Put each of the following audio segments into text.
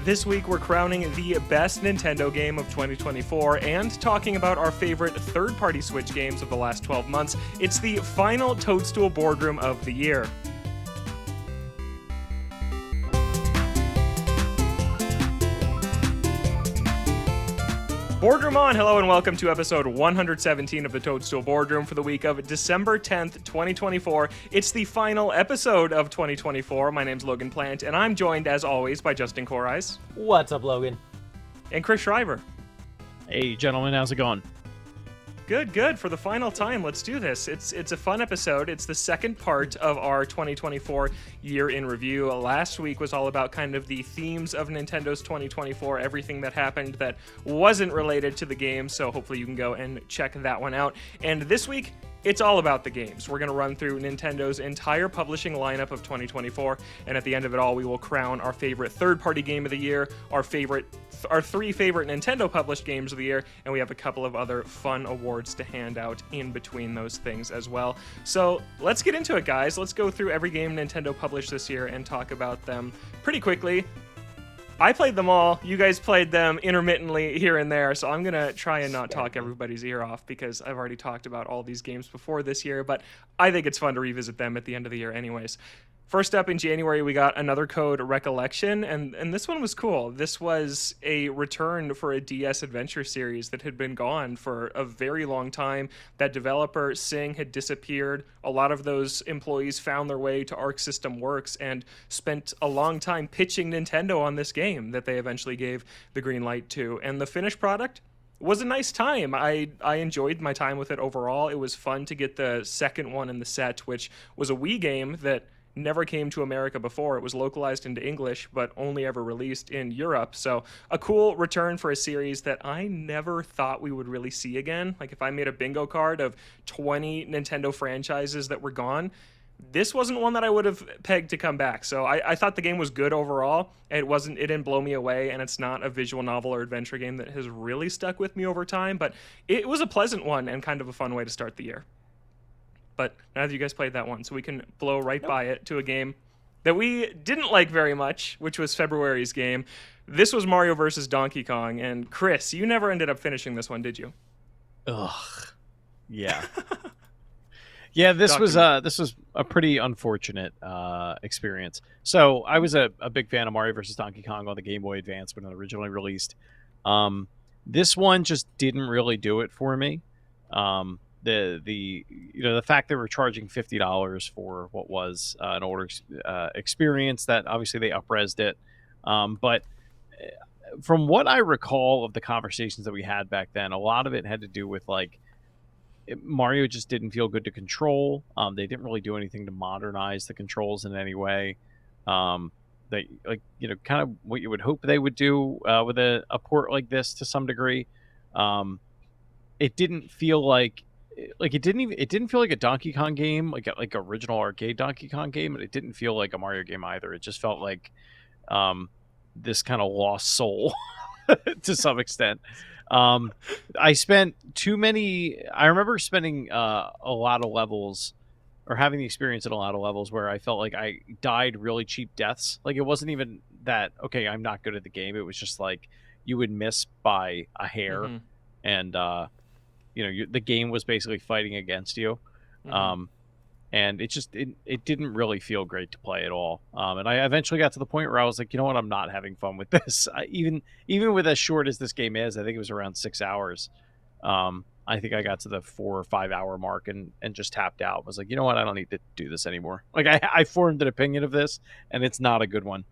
This week we're crowning the best Nintendo game of 2024 and talking about our favorite third-party Switch games of the last 12 months. It's the final Toadstool Boardroom of the year. Boardroom on! Hello and welcome to episode 117 of the Toadstool Boardroom for the week of December 10th, 2024. It's the final episode of 2024. My name's Logan Plant, and I'm joined, as always, by Justin Koreis. What's up, Logan? And Chris Schreiber. Hey, gentlemen, how's it going? Good. For the final time, let's do this. It's a fun episode. It's the second part of our 2024 year in review. Last week was all about kind of the themes of Nintendo's 2024, everything that happened that wasn't related to the game, so hopefully you can go and check that one out. And this week, it's all about the games. We're going to run through Nintendo's entire publishing lineup of 2024, and at the end of it all, we will crown our favorite third-party game of the year, our three favorite Nintendo-published games of the year, and we have a couple of other fun awards to hand out in between those things as well. So let's get into it, guys. Let's go through every game Nintendo published this year and talk about them pretty quickly. I played them all. You guys played them intermittently here and there, so I'm going to try and not talk everybody's ear off because I've already talked about all these games before this year, but I think it's fun to revisit them at the end of the year anyways. First up in January, we got Another Code Recollection, and this one was cool. This was a return for a DS adventure series that had been gone for a very long time. That developer, Sing, had disappeared. A lot of those employees found their way to Arc System Works and spent a long time pitching Nintendo on this game that they eventually gave the green light to. And the finished product was a nice time. I enjoyed my time with it overall. It was fun to get the second one in the set, which was a Wii game that never came to America before. It was localized into English, but only ever released in Europe. So a cool return for a series that I never thought we would really see again. Like if I made a bingo card of 20 Nintendo franchises that were gone, this wasn't one that I would have pegged to come back. So I thought the game was good overall. It didn't blow me away, and it's not a visual novel or adventure game that has really stuck with me over time, but it was a pleasant one and kind of a fun way to start the year. But neither of you guys played that one, so we can blow right by it to a game that we didn't like very much, which was February's game. This was Mario vs. Donkey Kong, and Chris, you never ended up finishing this one, did you? Ugh. Yeah. Yeah, this was a pretty unfortunate experience. So I was a big fan of Mario vs. Donkey Kong on the Game Boy Advance when it originally released. This one just didn't really do it for me. The fact they were charging $50 for what was an older experience, that obviously they up-resed it, but from what I recall of the conversations that we had back then, a lot of it had to do with Mario just didn't feel good to control. They didn't really do anything to modernize the controls in any way. They kind of what you would hope they would do with a port like this to some degree. It didn't feel like it didn't feel like a Donkey Kong game, like original arcade Donkey Kong game, and it didn't feel like a Mario game either. It just felt like this kind of lost soul to some extent. I remember spending a lot of levels, or having the experience in a lot of levels, where I felt like I died really cheap deaths. Like it wasn't even that, okay, I'm not good at the game. It was just like you would miss by a hair, and the game was basically fighting against you. And it didn't really feel great to play at all. And I eventually got to the point where I was like, you know what, I'm not having fun with this. Even with as short as this game is, I think it was around 6 hours. I think I got to the 4 or 5 hour mark and just tapped out. I was like, you know what, I don't need to do this anymore. Like I formed an opinion of this, and it's not a good one.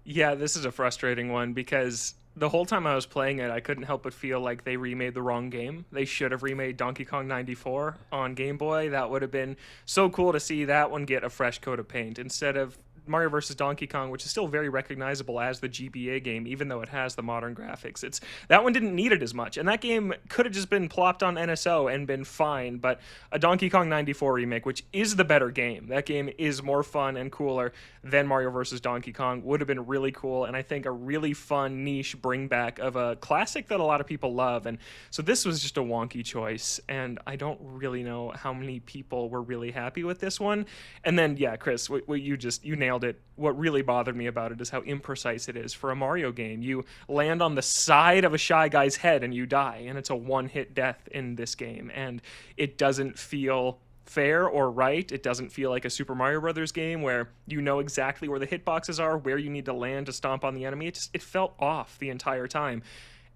Yeah, this is a frustrating one because the whole time I was playing it, I couldn't help but feel like they remade the wrong game. They should have remade Donkey Kong 94 on Game Boy. That would have been so cool to see that one get a fresh coat of paint instead of Mario vs. Donkey Kong, which is still very recognizable as the GBA game, even though it has the modern graphics. That one didn't need it as much, and that game could have just been plopped on NSO and been fine, but a Donkey Kong 94 remake, which is the better game, that game is more fun and cooler than Mario vs. Donkey Kong, would have been really cool, and I think a really fun niche bring back of a classic that a lot of people love. And so this was just a wonky choice, and I don't really know how many people were really happy with this one. And then, yeah, Chris, you nailed nailed it. What really bothered me about it is how imprecise it is for a Mario game. You land on the side of a Shy Guy's head and you die, and it's a one-hit death in this game, and it doesn't feel fair or right. It doesn't feel like a Super Mario Brothers game where you know exactly where the hitboxes are, where you need to land to stomp on the enemy. It felt off the entire time.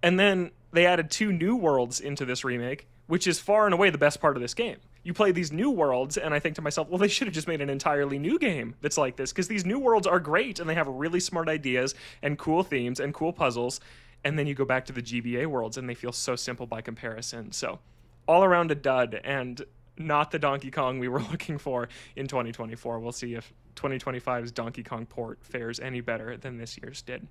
And then they added 2 new worlds into this remake, which is far and away the best part of this game. You play these new worlds, and I think to myself, well, they should have just made an entirely new game that's like this, because these new worlds are great, and they have really smart ideas and cool themes and cool puzzles. And then you go back to the GBA worlds, and they feel so simple by comparison. So, all around a dud, and not the Donkey Kong we were looking for in 2024. We'll see if 2025's Donkey Kong port fares any better than this year's did.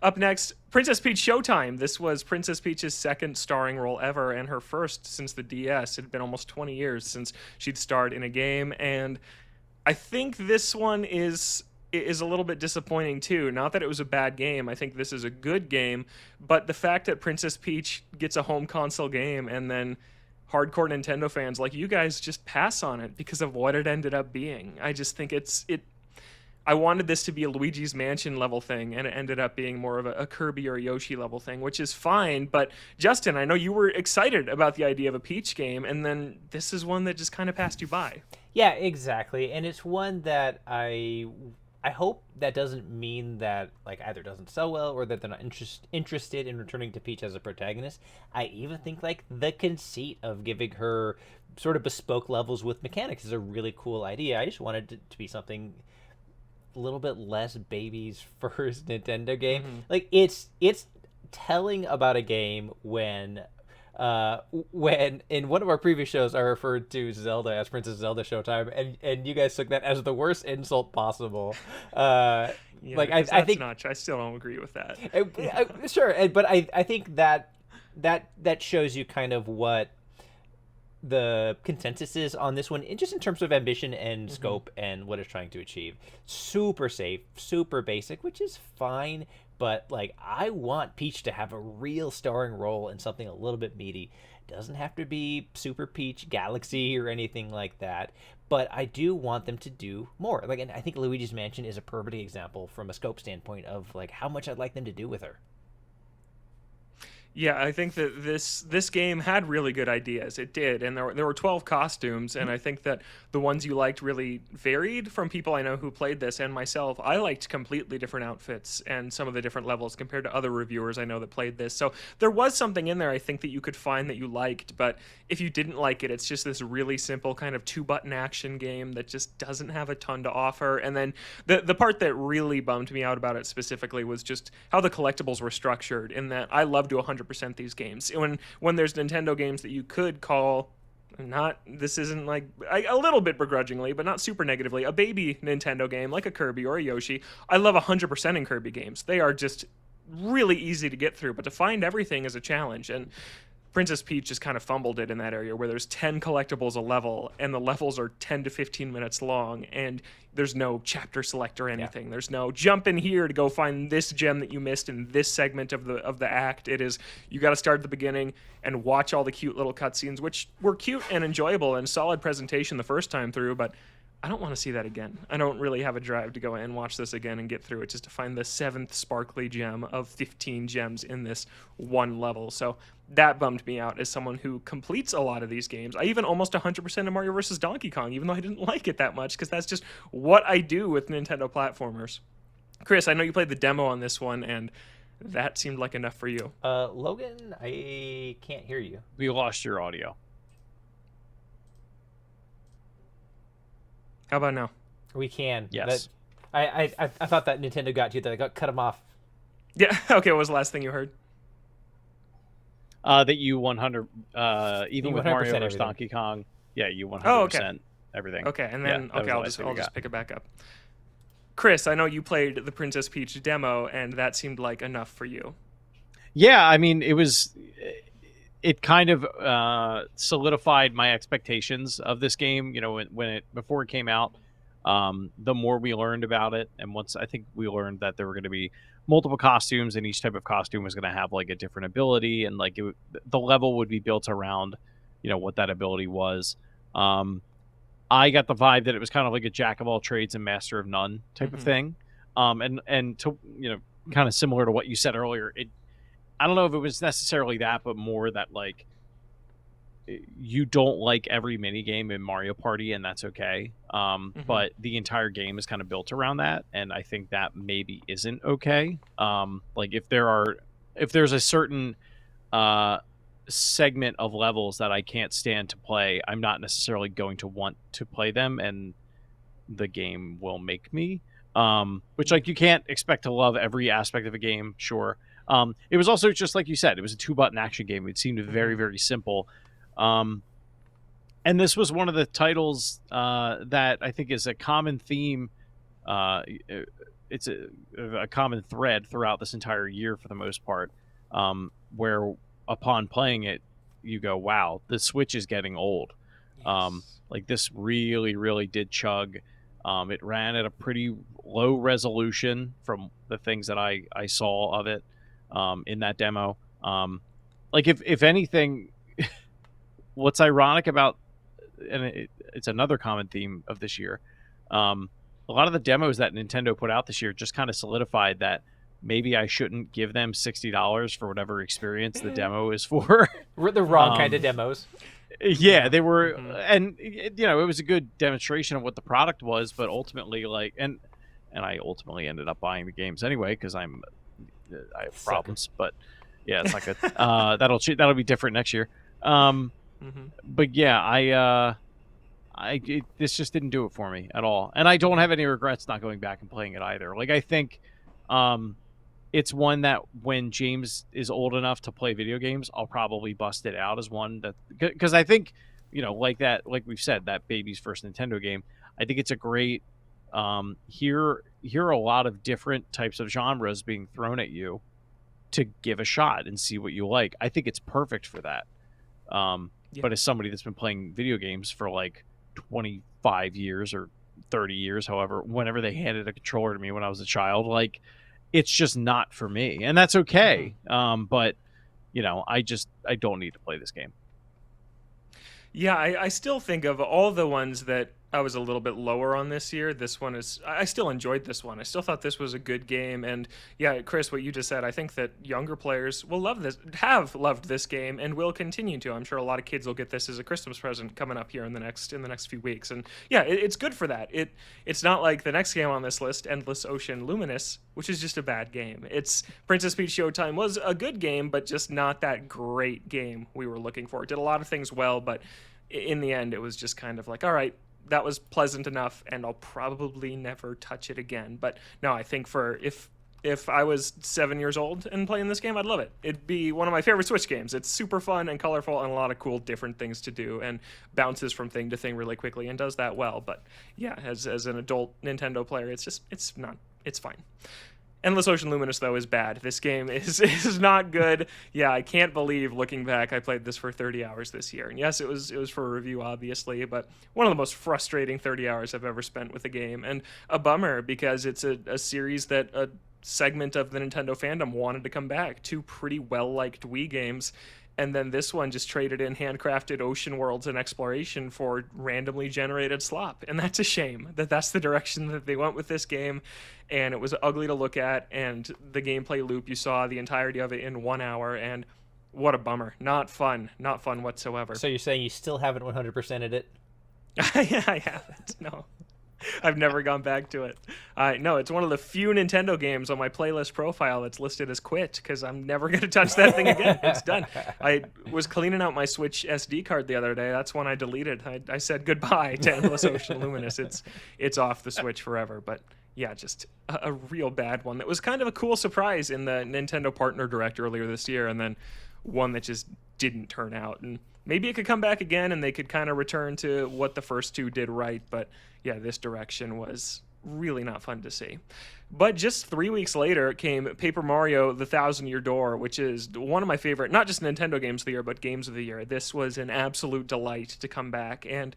Up next, Princess Peach Showtime. This was Princess Peach's second starring role ever, and her first since the DS. It had been almost 20 years since she'd starred in a game, and I think this one is a little bit disappointing too. Not that it was a bad game. I think this is a good game, but the fact that Princess Peach gets a home console game and then hardcore Nintendo fans like you guys just pass on it because of what it ended up being. I just think I wanted this to be a Luigi's Mansion level thing, and it ended up being more of a Kirby or a Yoshi level thing, which is fine. But Justin, I know you were excited about the idea of a Peach game, and then this is one that just kind of passed you by. Yeah, exactly. And it's one that I hope that doesn't mean that like either doesn't sell well or that they're not interested in returning to Peach as a protagonist. I even think like the conceit of giving her sort of bespoke levels with mechanics is a really cool idea. I just wanted it to be something a little bit less baby's first Nintendo game. Mm-hmm. Like it's telling about a game when in one of our previous shows I referred to Zelda as Princess Zelda Showtime, and you guys took that as the worst insult possible. Yeah, like I think I still don't agree with that. Sure, but I think that shows you kind of what the consensus is on this one, just in terms of ambition and scope and what it's trying to achieve. Super safe, super basic, which is fine. But like, I want Peach to have a real starring role in something a little bit meaty. Doesn't have to be Super Peach Galaxy or anything like that, but I do want them to do more. Like, and I think Luigi's Mansion is a perfect example from a scope standpoint of like how much I'd like them to do with her. Yeah, I think that this game had really good ideas. It did, and there were 12 costumes, and I think that the ones you liked really varied from people I know who played this and myself. I liked completely different outfits and some of the different levels compared to other reviewers I know that played this. So there was something in there I think that you could find that you liked, but if you didn't like it, it's just this really simple kind of 2-button action game that just doesn't have a ton to offer. And then the part that really bummed me out about it specifically was just how the collectibles were structured, in that I love to 100% these games. When there's Nintendo games that you could call, not, this isn't like, a little bit begrudgingly, but not super negatively, a baby Nintendo game like a Kirby or a Yoshi, I love 100% in Kirby games. They are just really easy to get through, but to find everything is a challenge. And Princess Peach just kind of fumbled it in that area where there's 10 collectibles a level, and the levels are 10 to 15 minutes long, and there's no chapter select or anything. Yeah. There's no jump in here to go find this gem that you missed in this segment of the act. It is, you got to start at the beginning and watch all the cute little cutscenes, which were cute and enjoyable and solid presentation the first time through, but I don't want to see that again. I don't really have a drive to go and watch this again and get through it just to find the 7th sparkly gem of 15 gems in this one level. So that bummed me out as someone who completes a lot of these games. I even almost 100% of Mario vs. Donkey Kong, even though I didn't like it that much, because that's just what I do with Nintendo platformers. Chris, I know you played the demo on this one, and that seemed like enough for you. Logan, I can't hear you. We lost your audio. How about now? We can. Yes. I thought that Nintendo got you. That I got cut him off. Yeah. Okay. What was the last thing you heard? That you 100, even with Mario vs. everything. Donkey Kong, yeah, you 100% okay. everything. Okay, and then Yeah, I'll just pick it back up. Chris, I know you played the Princess Peach demo, and that seemed like enough for you. Yeah, I mean, it kind of solidified my expectations of this game. You know, before it came out, the more we learned about it, and once I think we learned that there were going to be multiple costumes, and each type of costume was going to have like a different ability, and like the level would be built around, you know, what that ability was. I got the vibe that it was kind of like a jack of all trades and master of none type of thing. And to kind of similar to what you said earlier, I don't know if it was necessarily that, but more that like you don't like every mini game in Mario Party, and that's okay. But the entire game is kind of built around that, and I think that maybe isn't okay. Like if there's a certain segment of levels that I can't stand to play, I'm not necessarily going to want to play them, and the game will make me. Which like you can't expect to love every aspect of a game, sure. It was also just like you said, it was a 2-button action game. It seemed very, very simple. And this was one of the titles that I think is a common theme. It's a common thread throughout this entire year for the most part, where upon playing it, you go, wow, the Switch is getting old. Yes. Like this really, really did chug. It ran at a pretty low resolution from the things that I saw of it in that demo. Like if anything, what's ironic about, and it's another common theme of this year, a lot of the demos that Nintendo put out this year just kind of solidified that maybe I shouldn't give them $60 for whatever experience the demo is for. We're the wrong kind of demos. Yeah, they were, and it was a good demonstration of what the product was, but ultimately, like, and I ultimately ended up buying the games anyway because I have problems. But yeah, it's not good. That'll be different next year. But yeah, this just didn't do it for me at all, and I don't have any regrets not going back and playing it either. Like I think, it's one that when James is old enough to play video games, I'll probably bust it out as one that, because I think, like we've said, that baby's first Nintendo game, I think it's a great, here are a lot of different types of genres being thrown at you to give a shot and see what you like. I think it's perfect for that. But as somebody that's been playing video games for like 25 years or 30 years, however, whenever they handed a controller to me when I was a child, like, it's just not for me, and that's okay. But I don't need to play this game. Yeah, I still think of all the ones that I was a little bit lower on this year. This one is, I still enjoyed this one. I still thought this was a good game. And yeah, Chris, what you just said, I think that younger players will love this, have loved this game, and will continue to. I'm sure a lot of kids will get this as a Christmas present coming up here in the next few weeks. And yeah, it's good for that. It's not like the next game on this list, Endless Ocean Luminous, which is just a bad game. It's Princess Peach Showtime was a good game, but just not that great game we were looking for. It did a lot of things well, but in the end, it was just kind of like, all right, that was pleasant enough, and I'll probably never touch it again. But no, I think if I was 7 years old and playing this game, I'd love it. It'd be one of my favorite Switch games. It's super fun and colorful and a lot of cool different things to do, and bounces from thing to thing really quickly and does that well. But yeah, as an adult Nintendo player, it's fine. Endless Ocean Luminous, though, is bad. This game is not good. Yeah, I can't believe, looking back, I played this for 30 hours this year. And yes, it was for a review, obviously, but one of the most frustrating 30 hours I've ever spent with a game. And a bummer, because it's a series that a segment of the Nintendo fandom wanted to come back. 2 pretty well-liked Wii games. And then this one just traded in handcrafted ocean worlds and exploration for randomly generated slop. And that's a shame that that's the direction that they went with this game. And it was ugly to look at. And the gameplay loop, you saw the entirety of it in 1 hour. And what a bummer. Not fun whatsoever. So you're saying you still haven't 100%ed it? Yeah, I haven't. No. I've never gone back to it. No, it's one of the few Nintendo games on my playlist profile that's listed as quit, because I'm never going to touch that thing again. It's done. I was cleaning out my Switch SD card the other day. That's when I deleted. I said goodbye to Endless Ocean Luminous. It's off the Switch forever. But yeah, just a real bad one. That was kind of a cool surprise in the Nintendo Partner Direct earlier this year, and then one that just didn't turn out. And maybe it could come back again and they could kind of return to what the first 2 did right. But yeah, this direction was really not fun to see. But just 3 weeks later came Paper Mario: The Thousand Year Door, which is one of my favorite, not just Nintendo games of the year, but games of the year. This was an absolute delight to come back. And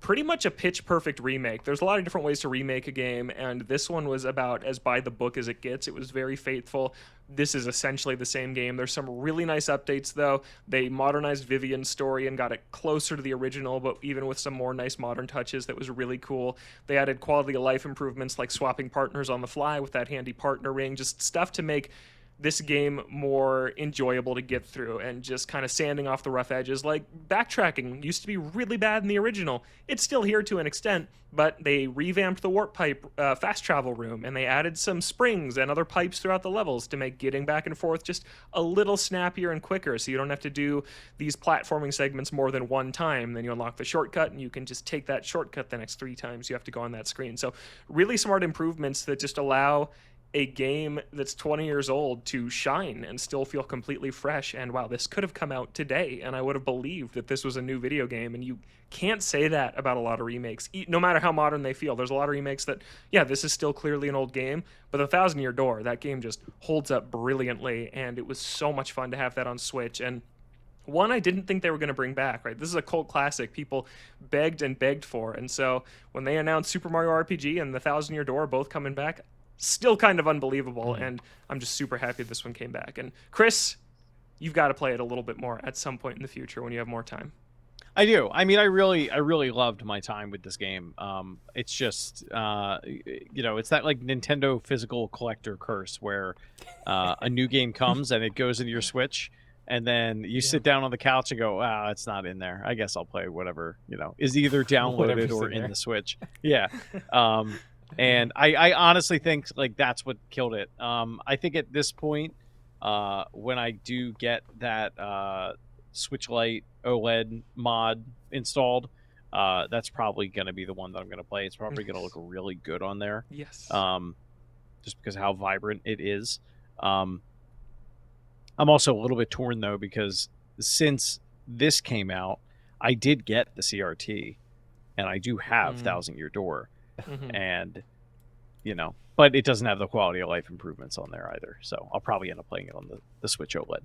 pretty much a pitch perfect remake. There's a lot of different ways to remake a game, and this one was about as by the book as it gets. It was very faithful. This is essentially the same game. There's some really nice updates, though. They modernized Vivian's story and got it closer to the original, but even with some more nice modern touches that was really cool. They added quality of life improvements like swapping partners on the fly with that handy partner ring, just stuff to make this game more enjoyable to get through, and just kind of sanding off the rough edges. Like backtracking used to be really bad in the original. It's still here to an extent, but they revamped the warp pipe fast travel room, and they added some springs and other pipes throughout the levels to make getting back and forth just a little snappier and quicker, so you don't have to do these platforming segments more than one time. Then you unlock the shortcut, and you can just take that shortcut the next 3 times you have to go on that screen. So really smart improvements that just allow a game that's 20 years old to shine and still feel completely fresh. And wow, this could have come out today, and I would have believed that this was a new video game. And you can't say that about a lot of remakes, no matter how modern they feel. There's a lot of remakes that, yeah, this is still clearly an old game, but The Thousand Year Door, that game just holds up brilliantly, and it was so much fun to have that on Switch. And one I didn't think they were going to bring back, right? This is a cult classic people begged and begged for. And so when they announced Super Mario RPG and The Thousand Year Door both coming back, still kind of unbelievable, and I'm just super happy this one came back. And Chris, you've got to play it a little bit more at some point in the future when you have more time. I do. I mean, I really loved my time with this game. It's just, it's that like Nintendo physical collector curse where a new game comes and it goes into your Switch, and then you sit down on the couch and go, wow, it's not in there. I guess I'll play whatever, is either downloaded or in the Switch. Yeah. And I honestly think like that's what killed it. I think at this point, when I do get that Switch Lite OLED mod installed, that's probably going to be the one that I'm going to play. It's probably going to look really good on there. Yes. Just because of how vibrant it is. I'm also a little bit torn though, because since this came out, I did get the CRT, and I do have Thousand Year Door. And but it doesn't have the quality of life improvements on there either, so I'll probably end up playing it on the Switch OLED.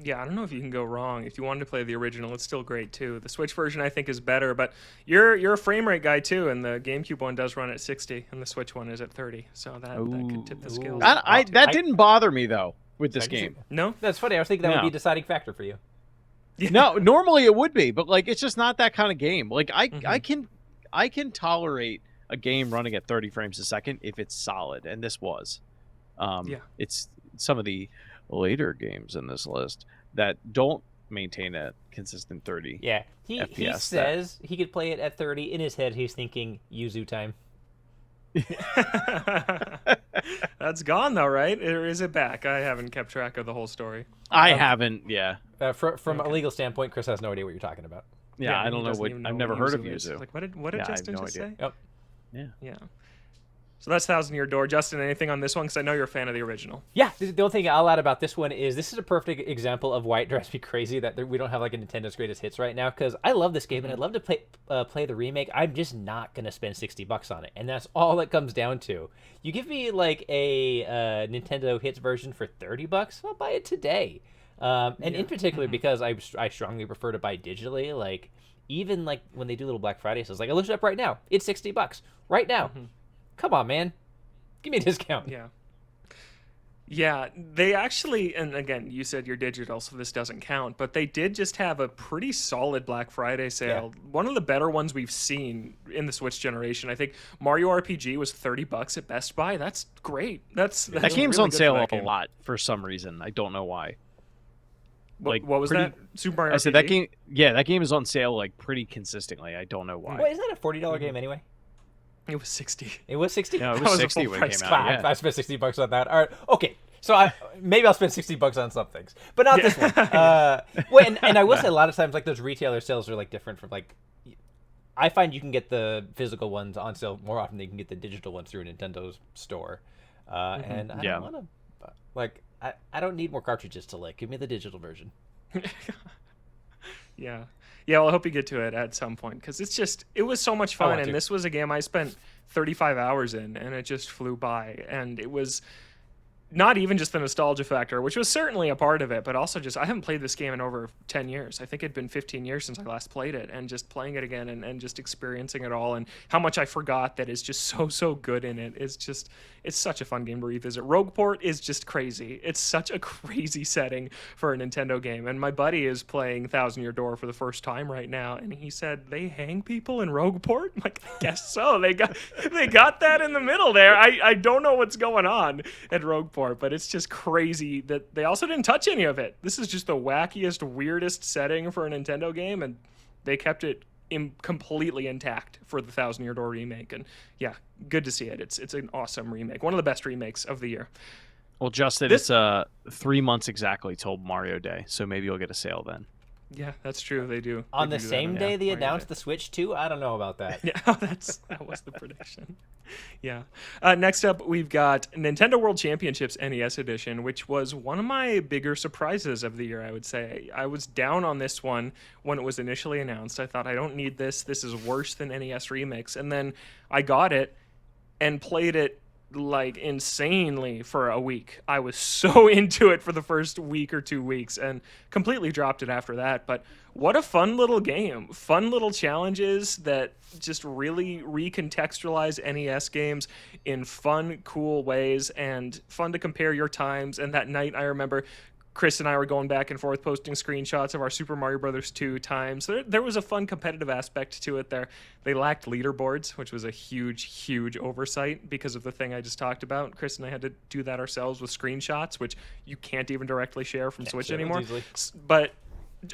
Yeah, I don't know if you can go wrong. If you wanted to play the original, it's still great too. The Switch version I think is better, but you're a frame rate guy too, and the GameCube one does run at 60 and the Switch one is at 30, so that could tip the scales. That didn't bother me though with this game. No, that's funny. I was thinking that would be a deciding factor for you. Yeah. No, normally it would be, but like it's just not that kind of game. Like I can tolerate a game running at 30 frames a second if it's solid, and this was. It's some of the later games in this list that don't maintain a consistent 30. Yeah, he FPS says he could play it at 30. In his head, he's thinking Yuzu time. That's gone though, right? Or is it back? I haven't kept track of the whole story. I haven't. Yeah. From a legal standpoint, Chris has no idea what you're talking about. Yeah, I don't know what. I've never heard of Yuzu. Like, what did Justin just say? Yep. Yeah. So that's Thousand Year Door. Justin, anything on this one? Because I know you're a fan of the original. Yeah, the only thing I'll add about this one is this is a perfect example of why it drives me crazy that we don't have like a Nintendo's Greatest Hits right now, because I love this game and I'd love to play the remake. I'm just not going to spend $60 on it, and that's all it comes down to. You give me like a Nintendo Hits version for $30, I'll buy it today. In particular, because I strongly prefer to buy digitally, like even like when they do little Black Friday sales, like I looked it up right now, it's $60 right now. Come on, man. Give me a discount. Yeah, they actually, and again, you said you're digital, so this doesn't count, but they did just have a pretty solid Black Friday sale. Yeah. One of the better ones we've seen in the Switch generation. I think Mario RPG was $30 at Best Buy. That's great. That game's really on sale a lot for some reason. I don't know why. What was that? Super Mario RPG? I said that game. Yeah, that game is on sale like pretty consistently. I don't know why. Wait, isn't that a $40 game anyway? It was 60. It was 60? No, it was 60 when it came out. Yeah. I spent $60 on that. All right. Okay. So maybe I'll spend $60 on some things, but not this one. And I will say a lot of times, like those retailer sales are like different from like. I find you can get the physical ones on sale more often than you can get the digital ones through Nintendo's store. And I don't want to, like, I don't need more cartridges to lick. Give me the digital version. Yeah. Well, I hope you get to it at some point, because it was so much fun, and this was a game I spent 35 hours in, and it just flew by, and it was not even just the nostalgia factor, which was certainly a part of it, but also just I haven't played this game in over 10 years. I think it'd been 15 years since I last played it, and just playing it again and just experiencing it all, and how much I forgot that is just so good in it is just, it's such a fun game to revisit. Rogueport is just crazy. It's such a crazy setting for a Nintendo game, and my buddy is playing Thousand Year Door for the first time right now, and he said they hang people in Rogueport. I'm like, I guess so. They got that in the middle there. I don't know what's going on at Rogueport, but it's just crazy that they also didn't touch any of it. This is just the wackiest, weirdest setting for a Nintendo game, and they kept it completely intact for the Thousand Year Door remake. And yeah, good to see it. It's an awesome remake, one of the best remakes of the year. Well, Justin, it's 3 months exactly till Mario Day, so maybe you'll get a sale then. Yeah, that's true. They do. On They the do same that, day yeah, they Mario announced Day. the Switch 2? I don't know about that. Yeah, that was the prediction. Yeah. Next up, we've got Nintendo World Championships NES Edition, which was one of my bigger surprises of the year, I would say. I was down on this one when it was initially announced. I thought, I don't need this. This is worse than NES Remix. And then I got it and played it like insanely for a week. I was so into it for the first week or 2 weeks and completely dropped it after that. But what a fun little game. Fun little challenges that just really recontextualize NES games in fun, cool ways, and fun to compare your times. And that night, I remember Chris and I were going back and forth posting screenshots of our Super Mario Brothers 2 times. There was a fun competitive aspect to it there. They lacked leaderboards, which was a huge oversight because of the thing I just talked about. Chris and I had to do that ourselves with screenshots, which you can't even directly share from Switch anymore. But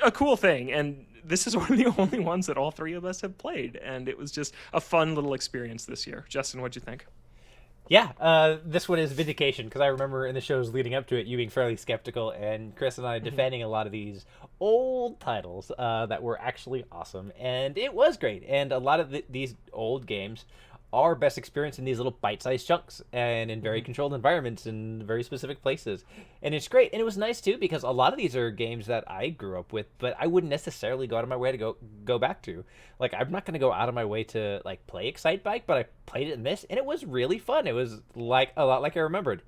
a cool thing, and this is one of the only ones that all three of us have played, and it was just a fun little experience this year. Justin, what'd you think? Yeah, this one is vindication, because I remember in the shows leading up to it, you being fairly skeptical, and Chris and I defending a lot of these old titles that were actually awesome, and it was great. And a lot of these old games are best experienced in these little bite-sized chunks and in very controlled environments in very specific places. And it's great. And it was nice, too, because a lot of these are games that I grew up with, but I wouldn't necessarily go out of my way to go back to. Like, I'm not going to go out of my way to, like, play Excite Bike, but I played it in this, and it was really fun. It was, like, a lot like I remembered.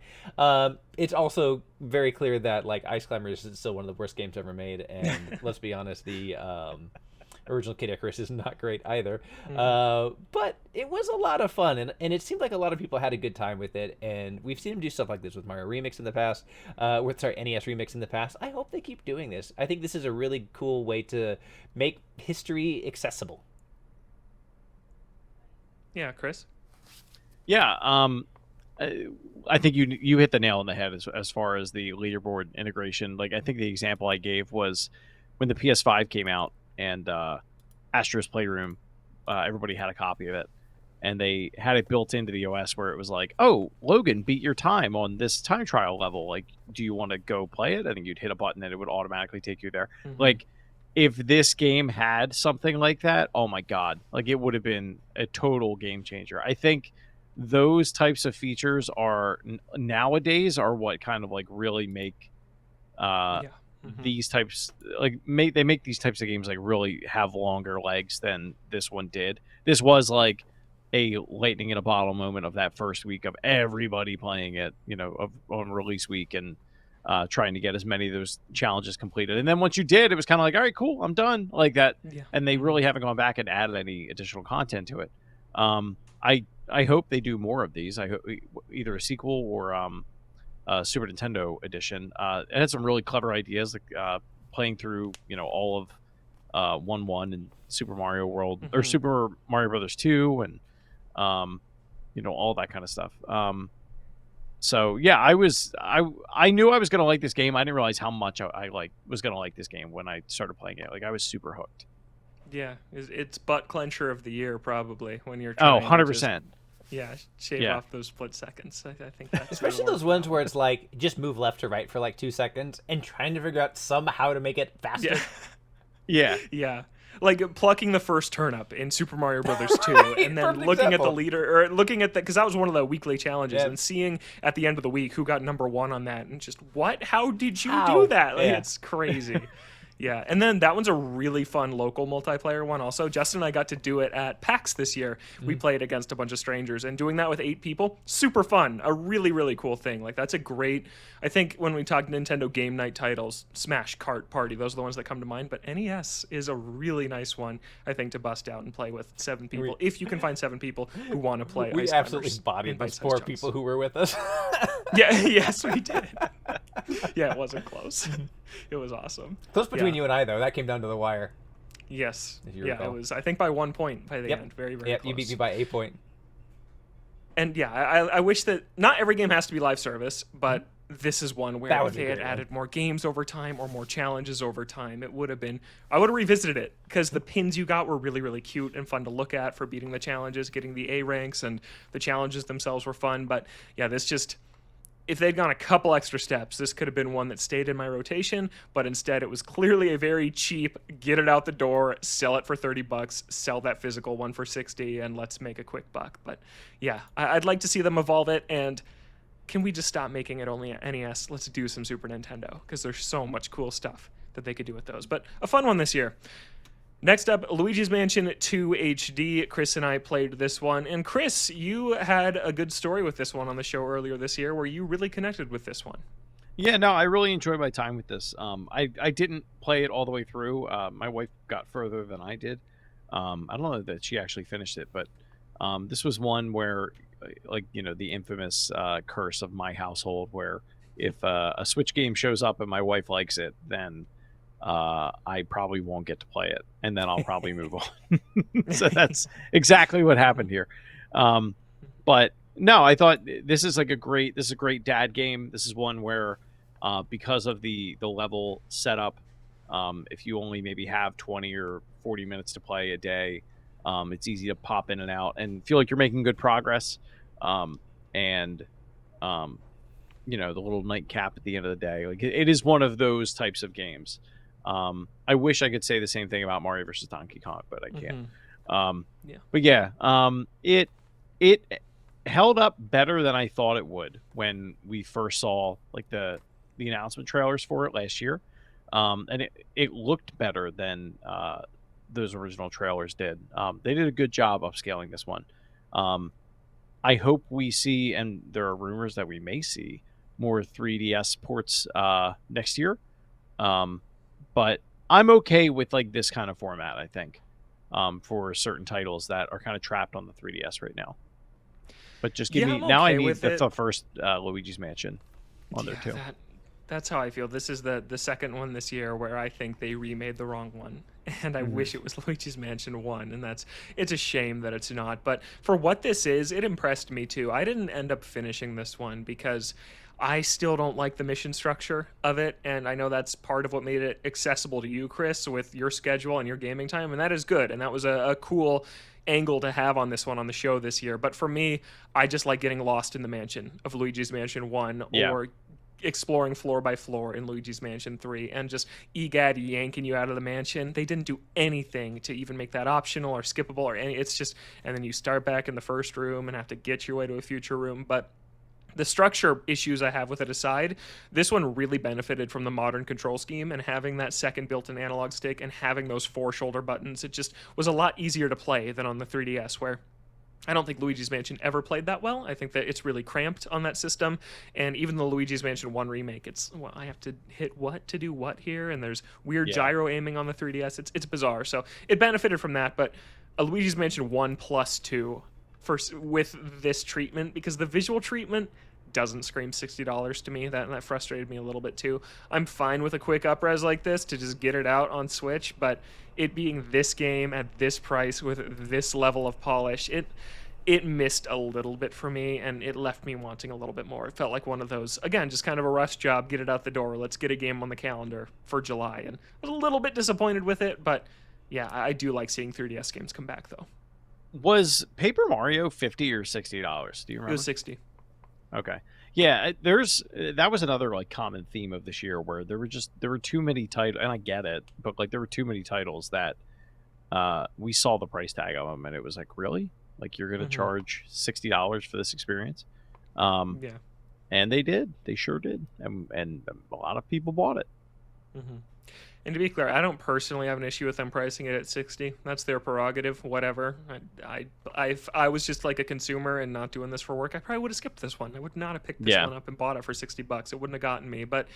It's also very clear that, like, Ice Climbers is still one of the worst games ever made, and let's be honest, the original Kid Icarus is not great either. But it was a lot of fun, and it seemed like a lot of people had a good time with it, and we've seen them do stuff like this with Mario Remix in the past, NES Remix in the past. I hope they keep doing this. I think this is a really cool way to make history accessible. Yeah, Chris? Yeah, I think you hit the nail on the head as far as the leaderboard integration. Like, I think the example I gave was when the PS5 came out, and Astro's Playroom, everybody had a copy of it, and they had it built into the OS where it was like, oh, Logan beat your time on this time trial level, like, do you want to go play it? I think you'd hit a button and it would automatically take you there. Like, if this game had something like that, oh my god, like, it would have been a total game changer. I think those types of features are nowadays are what kind of like really make these types, like, they make these types of games like really have longer legs than this one did. This was like a lightning in a bottle moment of that first week of everybody playing it, on release week, and trying to get as many of those challenges completed. And then once you did, it was kind of like, all right, cool, I'm done, like that. And they really haven't gone back and added any additional content to it. I hope they do more of these. I hope either a sequel or Super Nintendo edition. It had some really clever ideas, like playing through, all of 1-1 and Super Mario World or Super Mario Brothers 2, and all that kind of stuff. So yeah, I knew I was gonna like this game. I didn't realize how much I was gonna like this game when I started playing it. Like, I was super hooked. Yeah, it's butt clencher of the year probably when you're trying 100%. Shave off those split seconds. I think that's especially those ones where it's like just move left to right for like 2 seconds and trying to figure out somehow to make it faster. Yeah. Like plucking the first turnip in Super Mario Brothers 2, and then looking at the leader, or looking at because that was one of the weekly challenges, and seeing at the end of the week who got number 1 on that, and just how did you do that? Like, it's crazy. Yeah, and then that one's a really fun local multiplayer one also. Justin and I got to do it at PAX this year. We played against a bunch of strangers, and doing that with 8 people, super fun. A really, really cool thing. Like, that's a great... I think when we talk Nintendo Game Night titles, Smash, Kart, Party, those are the ones that come to mind, but NES is a really nice one, I think, to bust out and play with 7 people, if you can find 7 people who want to play We Ice absolutely Climbers bodied in those bite-sized 4 chunks. people who were with us. Yeah, yes, we did. Yeah, it wasn't close. It was awesome. Close between Yeah. you and I, though. That came down to the wire. Yes. If you Yeah, recall. it was, I think, by 1 point by the Yep. end. Very, very Yep, close. you beat me by 8 point. And yeah, I wish that not every game has to be live service, but this is one where That would if be they had great, man. added more games over time or more challenges over time, it would have been... I would have revisited it, because the pins you got were really, really cute and fun to look at for beating the challenges, getting the A ranks, and the challenges themselves were fun. But yeah, this just... If they'd gone a couple extra steps, this could have been one that stayed in my rotation, but instead it was clearly a very cheap, get it out the door, sell it for $30, sell that physical one for 60, and let's make a quick buck. But yeah, I'd like to see them evolve it, and can we just stop making it only at NES? Let's do some Super Nintendo, because there's so much cool stuff that they could do with those. But a fun one this year. Next up, Luigi's Mansion 2 HD. Chris and I played this one. And Chris, you had a good story with this one on the show earlier this year where you really connected with this one. Yeah, no, I really enjoyed my time with this. I didn't play it all the way through. My wife got further than I did. I don't know that she actually finished it, but this was one where, like, the infamous curse of my household, where if a Switch game shows up and my wife likes it, then I probably won't get to play it, and then I'll probably move on. So that's exactly what happened here. But no, I thought this is a great dad game. This is one where, because of the level setup, if you only maybe have 20 or 40 minutes to play a day, it's easy to pop in and out and feel like you're making good progress. And the little nightcap at the end of the day, like it is one of those types of games. I wish I could say the same thing about Mario versus Donkey Kong, but I can't. Yeah. But yeah, it held up better than I thought it would when we first saw like the announcement trailers for it last year, and it looked better than those original trailers did. They did a good job upscaling this one. I hope we see, and there are rumors that we may see more 3DS ports next year. But I'm okay with like this kind of format, I think, for certain titles that are kind of trapped on the 3DS right now. But just give me now. I need the first Luigi's Mansion on there too. That's how I feel. This is the second one this year where I think they remade the wrong one, and I wish it was Luigi's Mansion 1, and it's a shame that it's not. But for what this is, it impressed me too. I didn't end up finishing this one because I still don't like the mission structure of it, and I know that's part of what made it accessible to you, Chris, with your schedule and your gaming time, and that is good, and that was a cool angle to have on this one on the show this year. But for me, I just like getting lost in the mansion of Luigi's Mansion 1 or exploring floor by floor in Luigi's Mansion 3 and just egad yanking you out of the mansion. They didn't do anything to even make that optional or skippable or any. It's just, and then you start back in the first room and have to get your way to a future room. But the structure issues I have with it aside, this one really benefited from the modern control scheme and having that second built-in analog stick and having those 4 shoulder buttons. It just was a lot easier to play than on the 3DS, where I don't think Luigi's Mansion ever played that well. I think that it's really cramped on that system. And even the Luigi's Mansion 1 remake, I have to hit what to do what here, and there's weird gyro aiming on the 3DS. It's bizarre. So it benefited from that, but a Luigi's Mansion 1 plus 2 with this treatment, because the visual treatment doesn't scream $60 to me. That frustrated me a little bit too. I'm fine with a quick up-res like this to just get it out on Switch, but it being this game at this price with this level of polish, it missed a little bit for me, and it left me wanting a little bit more. It felt like one of those, again, just kind of a rush job, get it out the door, let's get a game on the calendar for July. And I was a little bit disappointed with it, but yeah, I do like seeing 3DS games come back though. Was Paper Mario $50 or $60? Do you remember? It was 60. Okay. Yeah, that was another like common theme of this year where there were too many titles, and I get it, but like there were too many titles that we saw the price tag of them, and it was like, really? Like you're going to charge $60 for this experience? Yeah. And they did. They sure did. And a lot of people bought it. And to be clear, I don't personally have an issue with them pricing it at 60. That's their prerogative, whatever. I was just like a consumer and not doing this for work. I probably would have skipped this one. I would not have picked this one up and bought it for $60. It wouldn't have gotten me. But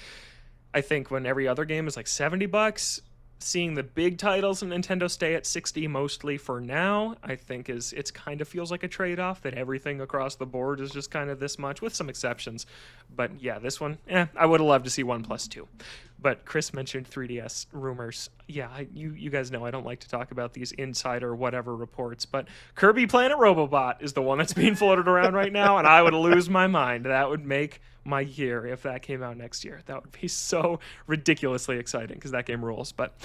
I think when every other game is like $70, seeing the big titles in Nintendo stay at 60 mostly for now, I think it's kind of feels like a trade-off that everything across the board is just kind of this much, with some exceptions. But yeah, this one, I would have loved to see 1+2. But Chris mentioned 3DS rumors. Yeah, you guys know I don't like to talk about these insider whatever reports, but Kirby Planet Robobot is the one that's being floated around right now, and I would lose my mind. That would make my year if that came out next year. That would be so ridiculously exciting because that game rules. But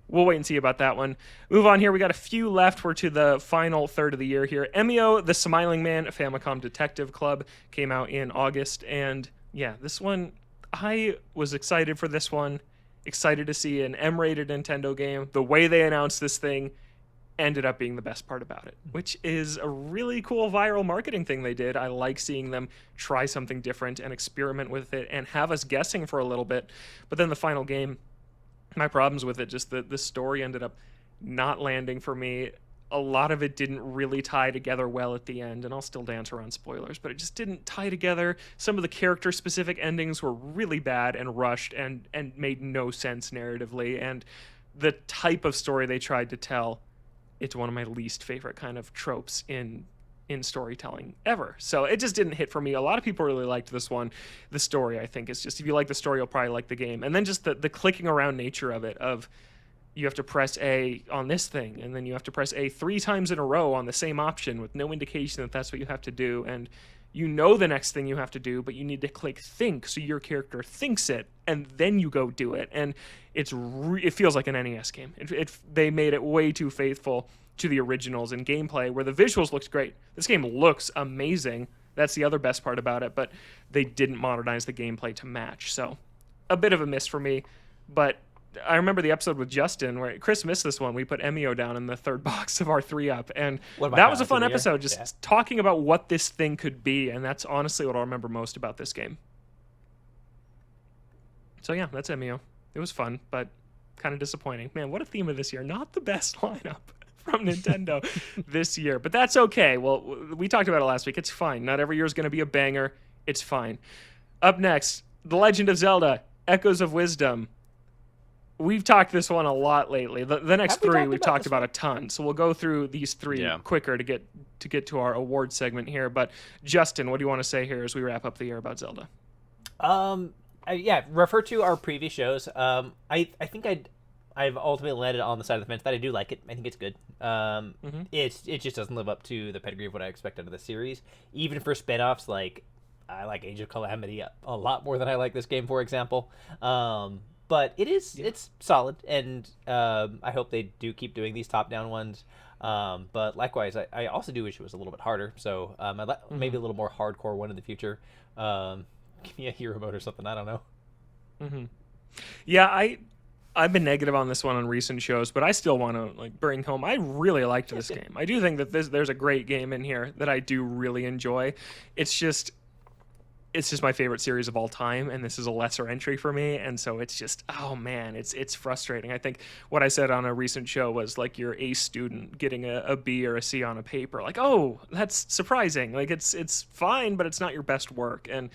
we'll wait and see about that one. Move on here. We got a few left. We're to the final third of the year here. Emio, the Smiling Man, a Famicom Detective Club, came out in August. And yeah, this one, I was excited for this one. Excited to see an M-rated Nintendo game. The way they announced this thing ended up being the best part about it, which is a really cool viral marketing thing they did. I like seeing them try something different and experiment with it and have us guessing for a little bit. But then the final game, my problems with it, just the story ended up not landing for me. A lot of it didn't really tie together well at the end, and I'll still dance around spoilers, but it just didn't tie together. Some of the character-specific endings were really bad and rushed and made no sense narratively, and the type of story they tried to tell, it's one of my least favorite kind of tropes in storytelling ever. So it just didn't hit for me. A lot of people really liked this one. The story, I think, is just, if you like the story, you'll probably like the game. And then just the clicking around nature of it, of you have to press A on this thing, and then you have to press A 3 times in a row on the same option with no indication that that's what you have to do. And you know the next thing you have to do, but you need to click think so your character thinks it, and then you go do it. And it feels like an NES game. They made it way too faithful to the originals in gameplay, where the visuals looked great. This game looks amazing. That's the other best part about it, but they didn't modernize the gameplay to match. So a bit of a miss for me, but I remember the episode with Justin where Chris missed this one. We put Emio down in the third box of our 3-up, and that was a fun episode, just talking about what this thing could be, and that's honestly what I'll remember most about this game. So yeah, that's Emio. It was fun, but kind of disappointing. Man, what a theme of this year. Not the best lineup from Nintendo this year, but that's okay. Well, we talked about it last week. It's fine. Not every year is going to be a banger. It's fine. Up next, The Legend of Zelda, Echoes of Wisdom. We've talked this one a lot lately. The next three we've talked about a ton, so we'll go through these three quicker to get to our award segment here. But Justin, what do you want to say here as we wrap up the year about Zelda? Refer to our previous shows. I think I've ultimately landed on the side of the fence that I do like it. I think it's good. It just doesn't live up to the pedigree of what I expect out of the series. Even for spin-offs, like I like Age of Calamity a lot more than I like this game, for example. But it's solid, and I hope they do keep doing these top-down ones. But likewise, I also do wish it was a little bit harder. So maybe a little more hardcore one in the future. Give me a hero mode or something. I don't know. Yeah, I've been negative on this one on recent shows, but I still want to bring home. I really liked this game. I do think that there's a great game in here that I do really enjoy. It's just my favorite series of all time, and this is a lesser entry for me, and so it's just, oh man, it's frustrating. I think what I said on a recent show was like your A student getting a B or a C on a paper. Like, oh, that's surprising. Like it's fine, but it's not your best work, and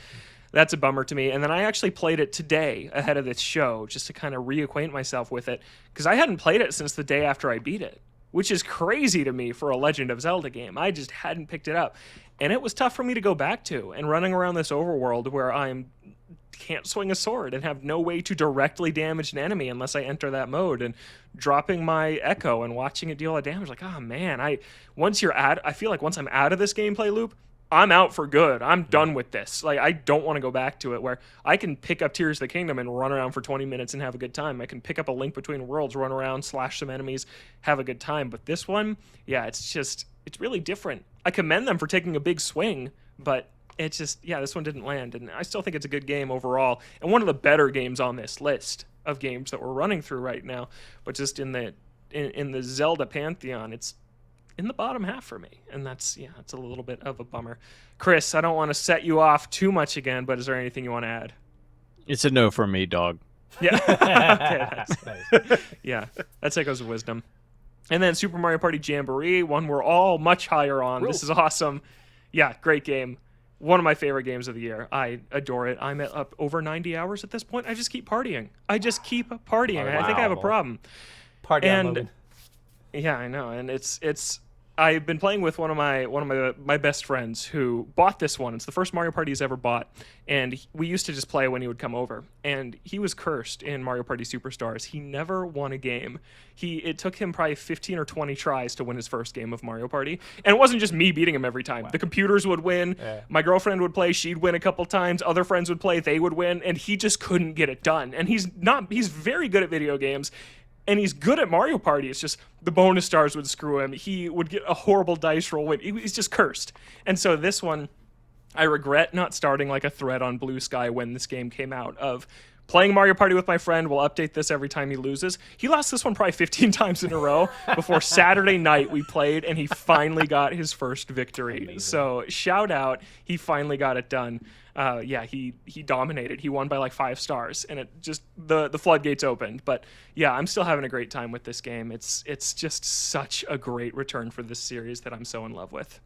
that's a bummer to me. And then I actually played it today ahead of this show just to kind of reacquaint myself with it, because I hadn't played it since the day after I beat it, which is crazy to me for a Legend of Zelda game. I just hadn't picked it up. And it was tough for me to go back to. And running around this overworld where I can't swing a sword and have no way to directly damage an enemy unless I enter that mode, and dropping my Echo and watching it deal a damage, like, oh man, I feel like once I'm out of this gameplay loop, I'm out for good. I'm done with this. Like, I don't want to go back to it, where I can pick up Tears of the Kingdom and run around for 20 minutes and have a good time. I can pick up A Link Between Worlds, run around, slash some enemies, have a good time. But this one, yeah, it's really different. I commend them for taking a big swing, but it's just, yeah, this one didn't land. And I still think it's a good game overall, and one of the better games on this list of games that we're running through right now. But just in the Zelda pantheon, it's in the bottom half for me, and it's a little bit of a bummer. Chris, I don't want to set you off too much again, but is there anything you want to add? It's a no from me, dog. Yeah. Okay, that's Nice. yeah. That's Echoes of Wisdom. And then Super Mario Party Jamboree, one we're all much higher on. This is awesome. Yeah, great game. One of my favorite games of the year. I adore it. I'm at up over 90 hours at this point. I just keep partying. I think I have a problem. Party on, And Logan. yeah, I know. And it's I've been playing with one of my best friends who bought this one. It's the first Mario Party he's ever bought, and we used to just play when he would come over. And he was cursed in Mario Party Superstars. He never won a game. It took him probably 15 or 20 tries to win his first game of Mario Party. And it wasn't just me beating him every time. Wow. The computers would win. Yeah. My girlfriend would play, she'd win a couple times. Other friends would play, they would win, and he just couldn't get it done. And he's very good at video games. And he's good at Mario Party. It's just the bonus stars would screw him. He would get a horrible dice roll. He's just cursed. And so this one, I regret not starting like a thread on Blue Sky when this game came out of playing Mario Party with my friend. We'll update this every time he loses. He lost this one probably 15 times in a row before Saturday night we played, and he finally got his first victory. Amazing. So shout out. He finally got it done. He dominated. He won by like 5 stars, and it just the floodgates opened. But yeah, I'm still having a great time with this game. It's just such a great return for this series that I'm so in love with.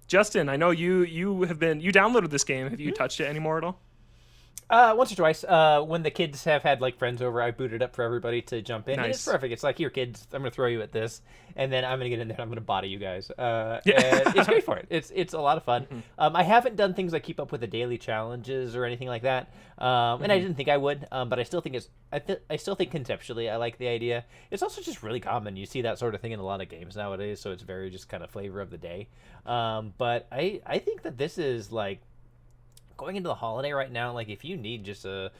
Justin, I know you downloaded this game. Have you touched it anymore at all? Once or twice. When the kids have had like friends over, I boot it up for everybody to jump in. Nice. And it's perfect. It's like, here, kids, I'm gonna throw you at this, and then I'm gonna get in there and I'm gonna body you guys. And it's great for it. It's a lot of fun. Mm-hmm. I haven't done things like keep up with the daily challenges or anything like that. And I didn't think I would. But I still think I still think conceptually I like the idea. It's also just really common. You see that sort of thing in a lot of games nowadays, so it's very just kind of flavor of the day. But I think that this is like, going into the holiday right now, like if you need just a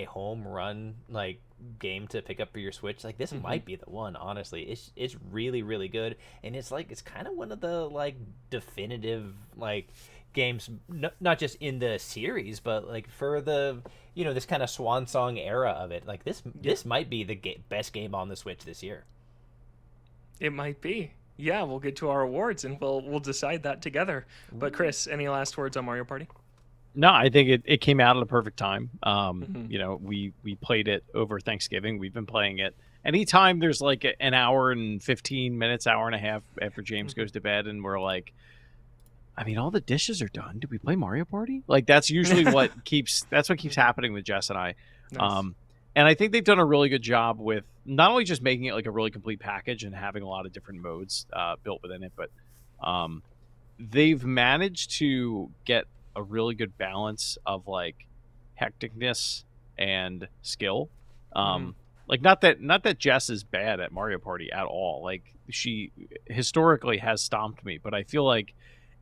home run like game to pick up for your Switch, like this might be the one. Honestly, it's really, really good, and it's kind of one of the like definitive like games, not just in the series, but like for the this kind of swan song era of it. Like this might be the best game on the Switch this year. It might be. Yeah, we'll get to our awards and we'll decide that together. But Chris, any last words on Mario Party? No, I think it came out at a perfect time. We played it over Thanksgiving. We've been playing it anytime there's like an hour and 15 minutes, hour and a half after James goes to bed, and we're like, I mean, all the dishes are done. Do we play Mario Party? Like that's usually what keeps happening with Jess and I. Nice. And I think they've done a really good job with not only just making it like a really complete package and having a lot of different modes built within it, but they've managed to get a really good balance of like hecticness and skill. Like not that Jess is bad at Mario Party at all. Like she historically has stomped me, but I feel like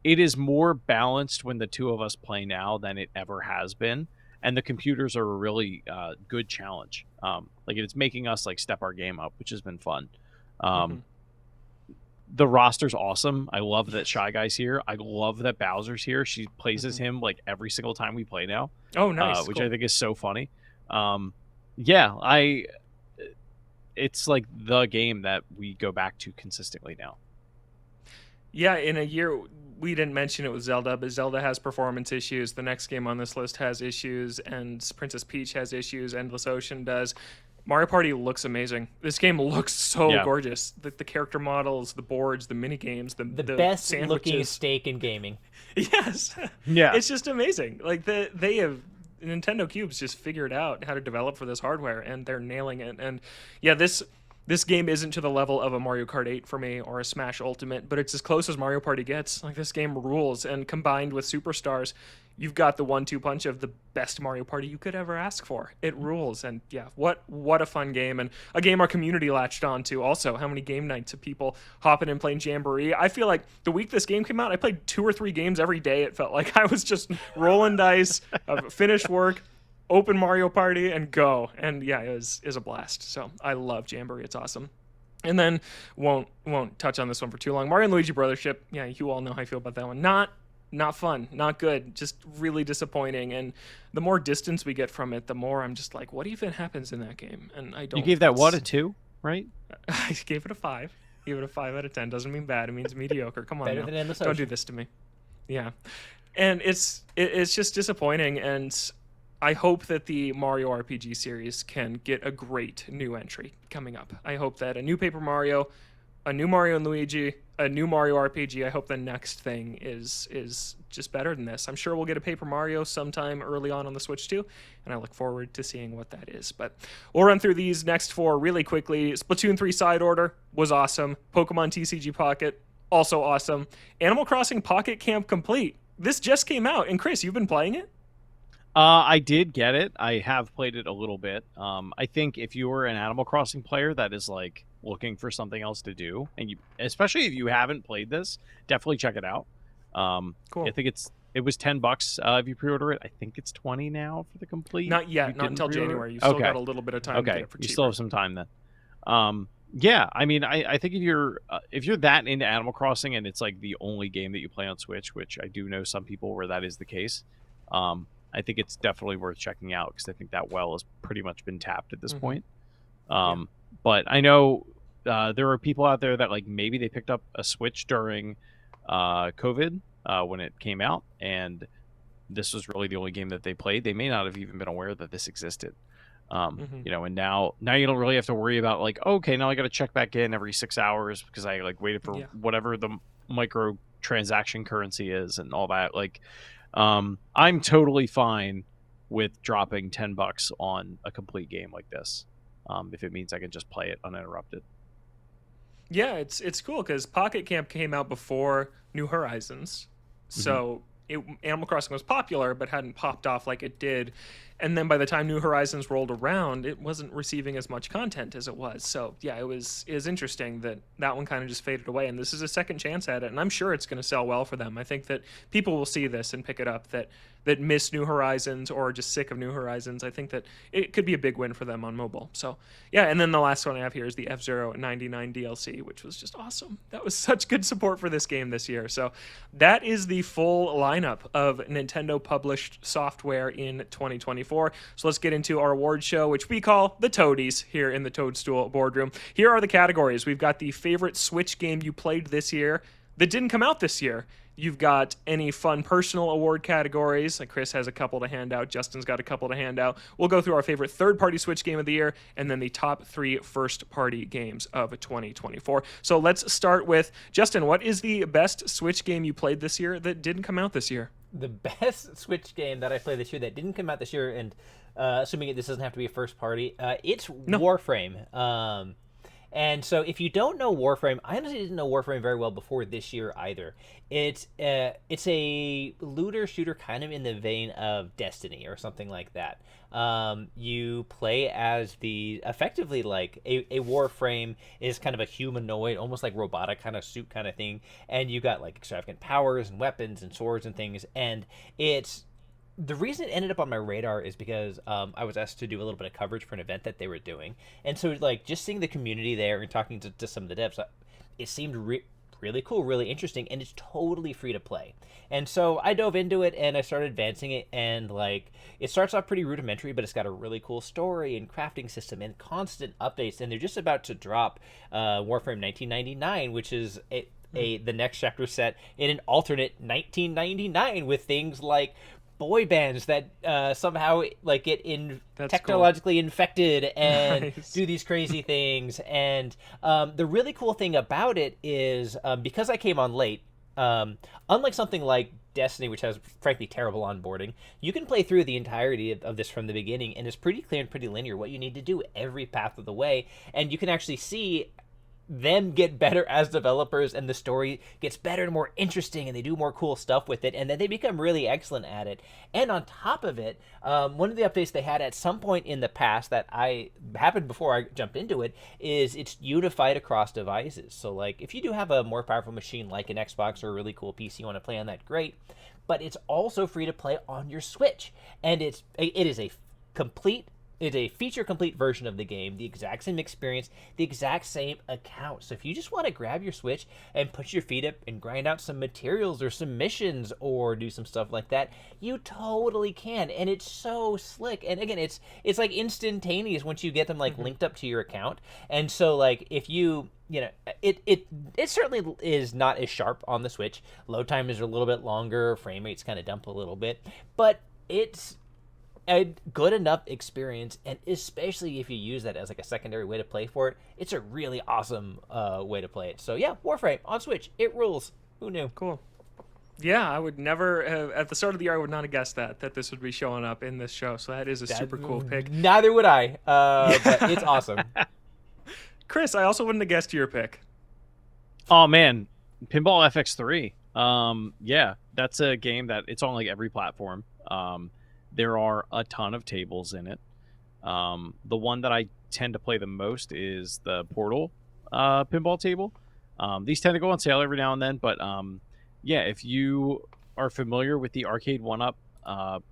it is more balanced when the two of us play now than it ever has been. And the computers are a really good challenge. Like it's making us like step our game up, which has been fun. The roster's awesome. I love that Shy Guy's here. I love that Bowser's here. She plays as him like every single time we play now. Oh, nice. Which cool. I think is so funny. It's like the game that we go back to consistently now. Yeah, in a year, we didn't mention it with Zelda, but Zelda has performance issues. The next game on this list has issues, and Princess Peach has issues. Endless Ocean does. Mario Party looks amazing. This game looks so gorgeous. The character models, the boards, the mini games, the best sandwiches. Looking steak in gaming. Yes. Yeah. It's just amazing. Like Nintendo Cube's just figured out how to develop for this hardware, and they're nailing it. And yeah, this game isn't to the level of a Mario Kart 8 for me or a Smash Ultimate, but it's as close as Mario Party gets. Like this game rules, and combined with Superstars, you've got the 1-2 punch of the best Mario Party you could ever ask for. It rules, and yeah, what a fun game, and a game our community latched on to. Also, how many game nights of people hopping and playing Jamboree? I feel like the week this game came out, I played 2 or 3 games every day. It felt like I was just rolling dice, finish work, open Mario Party, and go. And yeah, it was a blast. So I love Jamboree. It's awesome. And then won't touch on this one for too long. Mario and Luigi Brothership. Yeah, you all know how I feel about that one. Not fun, not good, just really disappointing. And the more distance we get from it, the more I'm just like, what even happens in that game? And I don't. You gave that what, a 2, right? I gave it a 5. Give it a 5 out of 10. Doesn't mean bad. It means mediocre. Come on, better now. Than Endless Ocean. Don't do this to me. Yeah, and it's just disappointing. And I hope that the Mario RPG series can get a great new entry coming up. I hope that a new Paper Mario, a new Mario and Luigi, a new Mario RPG. I hope the next thing is just better than this. I'm sure we'll get a Paper Mario sometime early on the Switch too, and I look forward to seeing what that is. But we'll run through these next four really quickly. Splatoon 3 Side Order was awesome. Pokemon TCG Pocket, also awesome. Animal Crossing Pocket Camp Complete. This just came out, and Chris, you've been playing it? I did get it. I have played it a little bit. I think if you were an Animal Crossing player that is like looking for something else to do, and you, especially if you haven't played this, definitely check it out. Cool. I think it was $10 if you pre-order it. I think it's 20 now for the complete. Not yet, You not didn't until pre-order it? January. You've still Okay. got a little bit of time to get Okay, it for you cheaper. still have some time then. Yeah, I mean, I think if you're that into Animal Crossing and it's like the only game that you play on Switch, which I do know some people where that is the case, I think it's definitely worth checking out because I think that well has pretty much been tapped at this point. But I know there are people out there that like maybe they picked up a Switch during COVID when it came out, and this was really the only game that they played. They may not have even been aware that this existed. You know, and now you don't really have to worry about like, okay, now I got to check back in every 6 hours because I like waited for whatever the micro transaction currency is and all that. Like, I'm totally fine with dropping $10 on a complete game like this, if it means I can just play it uninterrupted. Yeah, it's cool because Pocket Camp came out before New Horizons, so Animal Crossing was popular but hadn't popped off like it did. And then by the time New Horizons rolled around, it wasn't receiving as much content as it was. So yeah, it was interesting that one kind of just faded away. And this is a second chance at it, and I'm sure it's going to sell well for them. I think that people will see this and pick it up that miss New Horizons or are just sick of New Horizons. I think that it could be a big win for them on mobile. So yeah, and then the last one I have here is the F-Zero 99 DLC, which was just awesome. That was such good support for this game this year. So that is the full lineup of Nintendo published software in 2024. So let's get into our award show, which we call the Toadies here in the Toadstool Boardroom. Here are the categories. We've got the favorite Switch game you played this year that didn't come out this year. You've got any fun personal award categories. Like Chris has a couple to hand out. Justin's got a couple to hand out. We'll go through our favorite third-party Switch game of the year and then the top 3 first-party games of 2024. So let's start with Justin. What is the best Switch game you played this year that didn't come out this year? The best Switch game that I played this year that didn't come out this year, and assuming this doesn't have to be a first party, it's Warframe. And so if you don't know Warframe, I honestly didn't know Warframe very well before this year either. It's a looter shooter kind of in the vein of Destiny or something like that. You play as effectively like a Warframe is kind of a humanoid, almost like robotic kind of suit kind of thing. And you got like extravagant powers and weapons and swords and things. And the reason it ended up on my radar is because I was asked to do a little bit of coverage for an event that they were doing. And so like just seeing the community there and talking to some of the devs, it seemed really cool, really interesting, and it's totally free to play. And so I dove into it and I started advancing it, and like it starts off pretty rudimentary, but it's got a really cool story and crafting system and constant updates. And they're just about to drop Warframe 1999, which is the next chapter set in an alternate 1999 with things like boy bands that somehow like get technologically infected and do these crazy things. And the really cool thing about it is because I came on late, unlike something like Destiny, which has frankly terrible onboarding, you can play through the entirety of this from the beginning, and it's pretty clear and pretty linear what you need to do every path of the way, and you can actually see them get better as developers, and the story gets better and more interesting, and they do more cool stuff with it, and then they become really excellent at it. And on top of it, one of the updates they had at some point in the past that happened before I jumped into it is it's unified across devices. So like if you do have a more powerful machine like an Xbox or a really cool PC you want to play on, that great, but it's also free to play on your Switch, and it is a feature complete version of the game, the exact same experience, the exact same account. So if you just want to grab your Switch and put your feet up and grind out some materials or some missions or do some stuff like that, you totally can. And it's so slick. And again, it's like instantaneous once you get them like linked up to your account. And so like if you know, it certainly is not as sharp on the Switch. Load time is a little bit longer, frame rates kind of dump a little bit, but it's a good enough experience, and especially if you use that as like a secondary way to play for it, it's a really awesome way to play it. So yeah, Warframe on Switch, it rules. Who knew? Cool. Yeah, I would never have, at the start of the year, I would not have guessed that this would be showing up in this show. So that is a super cool pick. Neither would I, but it's awesome. Chris, I also wouldn't have guessed your pick. Oh man, Pinball FX3. Yeah, that's a game that it's on like every platform. There are a ton of tables in it. The one that I tend to play the most is the Portal pinball table. These tend to go on sale every now and then, but yeah, if you are familiar with the arcade 1-up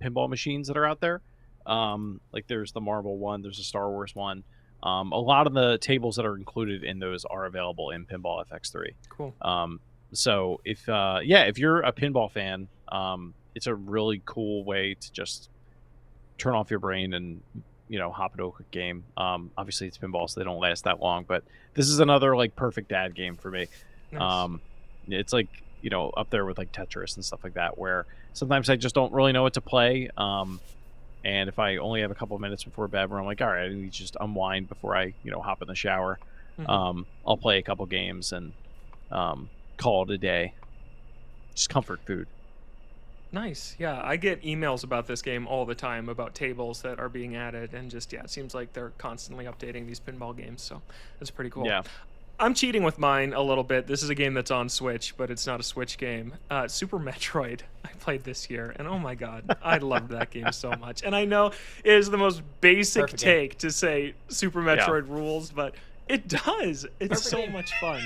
pinball machines that are out there, like there's the Marvel one, there's a Star Wars one. A lot of the tables that are included in those are available in Pinball FX3. Cool. So if you're a pinball fan, it's a really cool way to just turn off your brain and hop into a quick game. Obviously it's pinball, so they don't last that long, but this is another like perfect dad game for me. Nice. It's like up there with like Tetris and stuff like that, where sometimes I just don't really know what to play. And if I only have a couple of minutes before bed where I'm like, all right, I need to just unwind before I hop in the shower, I'll play a couple games and call it a day. Just comfort food. Nice. Yeah, I get emails about this game all the time about tables that are being added, and just it seems like they're constantly updating these pinball games, so that's pretty cool. Yeah. I'm cheating with mine a little bit. This is a game that's on Switch, but it's not a Switch game. Super Metroid I played this year, and oh my god, I loved that game so much. And I know it is the most basic take to say Super Metroid rules, but it does. It's so much fun.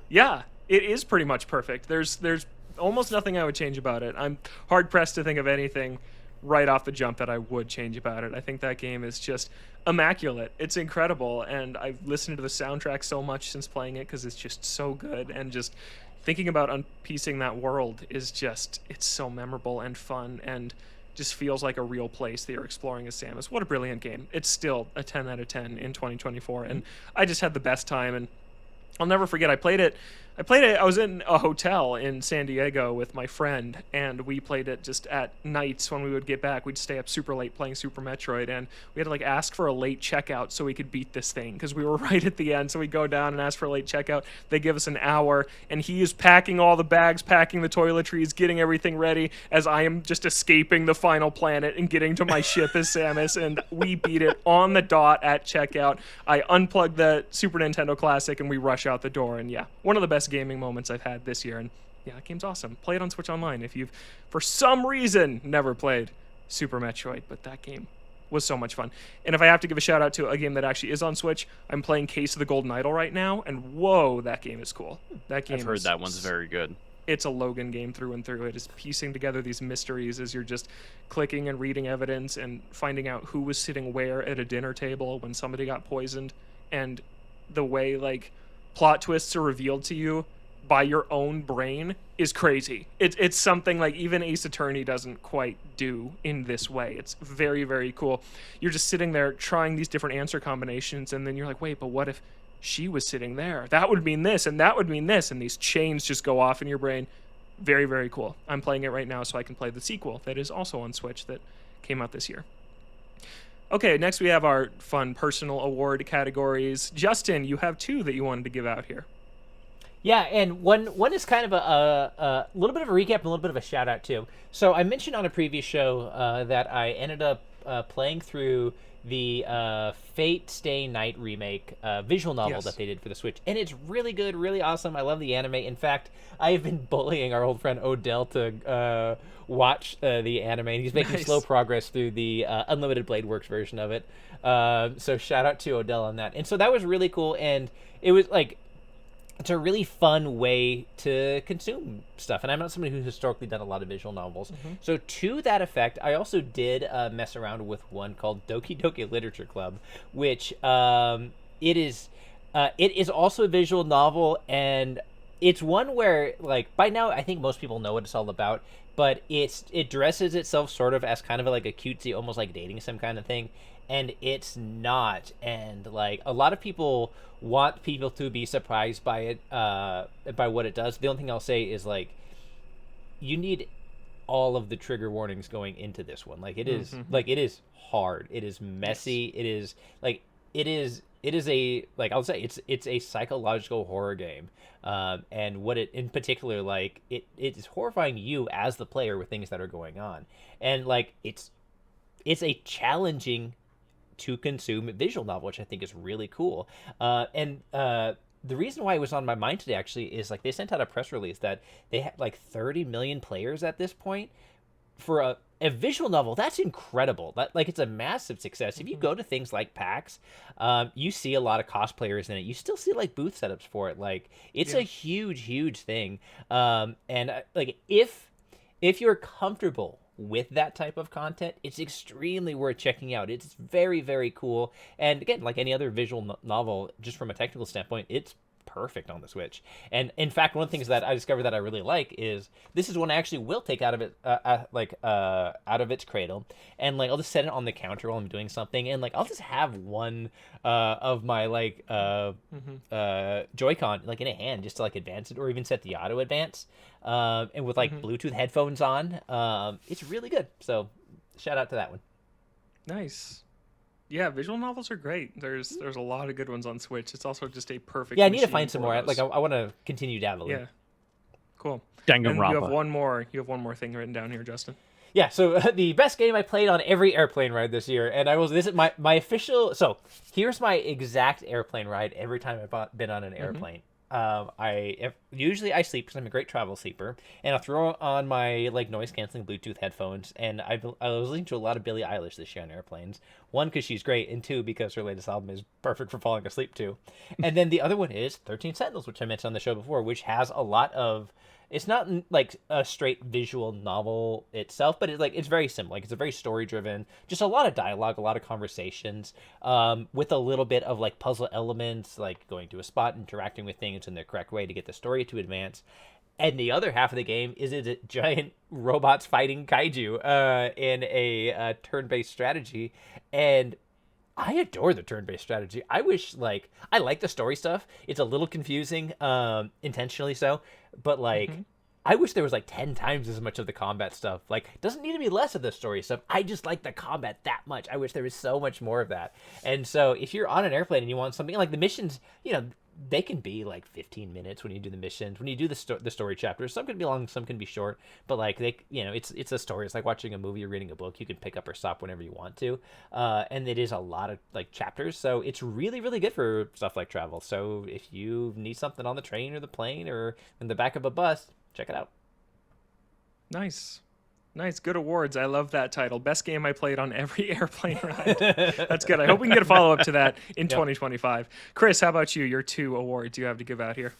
Yeah, it is pretty much perfect. There's almost nothing I would change about it. I'm hard pressed to think of anything right off the jump that I would change about it. I think that game is just immaculate. It's incredible, and I've listened to the soundtrack so much since playing it because it's just so good, and just thinking about unpiecing that world is just, it's so memorable and fun, and just feels like a real place that you're exploring as Samus. What a brilliant game. It's still a 10 out of 10 in 2024, and I just had the best time, and I'll never forget, I played it. I was in a hotel in San Diego with my friend, and we played it just at nights when we would get back. We'd stay up super late playing Super Metroid, and we had to like ask for a late checkout so we could beat this thing because we were right at the end. So we'd go down and ask for a late checkout. They give us an hour, and he is packing all the bags, packing the toiletries, getting everything ready as I am just escaping the final planet and getting to my ship as Samus, and we beat it on the dot at checkout. I unplugged the Super Nintendo Classic, and we rush out the door, and yeah, one of the best gaming moments I've had this year, and yeah, that game's awesome. Play it on Switch Online if you've, for some reason, never played Super Metroid, but that game was so much fun. And if I have to give a shout out to a game that actually is on Switch, I'm playing Case of the Golden Idol right now, and whoa, that game is cool. That game I've heard that one's very good. It's a Logan game through and through. It is piecing together these mysteries as you're just clicking and reading evidence and finding out who was sitting where at a dinner table when somebody got poisoned, and the way like plot twists are revealed to you by your own brain is crazy. It's something like even Ace Attorney doesn't quite do in this way. It's very, very cool. You're just sitting there trying these different answer combinations, and then you're like, wait, but what if she was sitting there? That would mean this, and that would mean this, and these chains just go off in your brain. Very, very cool. I'm playing it right now so I can play the sequel that is also on Switch that came out this year. Okay, next we have our fun personal award categories. Justin, you have two that you wanted to give out here. Yeah, and one is kind of a little bit of a recap and a little bit of a shout out too. So I mentioned on a previous show that I ended up playing through the Fate Stay Night remake visual novel that they did for the Switch, and it's really good, really awesome. I love the anime. In fact, I have been bullying our old friend Odell to watch the anime, and he's making slow progress through the Unlimited Blade Works version of it. So shout out to Odell on that. And so that was really cool, and it was like, it's a really fun way to consume stuff. And I'm not somebody who's historically done a lot of visual novels. So to that effect, I also did mess around with one called Doki Doki Literature Club, which it is also a visual novel, and it's one where, like, by now I think most people know what it's all about, but it dresses itself sort of as kind of like a cutesy, almost like dating sim kind of thing, and it's not. And like a lot of people want people to be surprised by it, by what it does. The only thing I'll say is, like, you need all of the trigger warnings going into this one. Like it is it is hard. It is messy. Yes. It is like it is a like I'll say it's a psychological horror game. And what it in particular like it is horrifying you as the player with things that are going on. And like it's a challenging to consume visual novel, which I think is really cool. And the reason why it was on my mind today actually is like they sent out a press release that they had like 30 million players at this point for a visual novel. That's incredible. That like it's a massive success. If you go to things like PAX, you see a lot of cosplayers in it. You still see like booth setups for it. Like it's a huge thing. And like if you're comfortable with that type of content, it's extremely worth checking out. It's very cool. And again, like any other visual novel, just from a technical standpoint, it's perfect on the Switch. And in fact, one of the things that I discovered that I really like is this is one I actually will take out of it, out of its cradle, and like I'll just set it on the counter while I'm doing something, and like I'll just have one of my like Joy-Con like in a hand just to like advance it, or even set the auto advance, and with like Bluetooth headphones on. It's really good. So shout out to that one. Nice. Yeah, visual novels are great. There's a lot of good ones on Switch. It's also just a perfect. Yeah, I need to machine find some for more. those. Like I want to continue dabbling. Yeah. Cool. Danganronpa. And you have one more. You have one more thing written down here, Justin. Yeah, so the best game I played on every airplane ride this year, and I will visit my official. So here's my exact airplane ride every time I've been on an airplane. Usually I sleep because I'm a great travel sleeper, and I'll throw on my like noise canceling Bluetooth headphones. And I was listening to a lot of Billie Eilish this year on airplanes. One, because she's great, and two, because her latest album is perfect for falling asleep to. And then the other one is 13 Sentinels, which I mentioned on the show before, which has a lot of. It's not like a straight visual novel itself, but it's very similar. Like it's a very story driven, just a lot of dialogue, a lot of conversations, with a little bit of like puzzle elements, like going to a spot, interacting with things in the correct way to get the story to advance. And the other half of the game is a giant robots fighting kaiju in a turn-based strategy, and I adore the turn-based strategy. I wish, like, I like the story stuff. It's a little confusing, intentionally so, but, like, I wish there was, like, 10 times as much of the combat stuff. Like, it doesn't need to be less of the story stuff. I just like the combat that much. I wish there was so much more of that. And so, if you're on an airplane and you want something, like, the missions, you know, they can be like 15 minutes when you do the missions, when you do the story chapters. Some can be long, some can be short, but like they, you know, it's a story. It's like watching a movie or reading a book. You can pick up or stop whenever you want to, and it is a lot of like chapters. So it's really good for stuff like travel. So if you need something on the train or the plane or in the back of a bus, check it out. Nice. Good awards. I love that title. Best game I played on every airplane ride. That's good. I hope we can get a follow-up to that in 2025. Chris, how about you? Your 2 awards you have to give out here.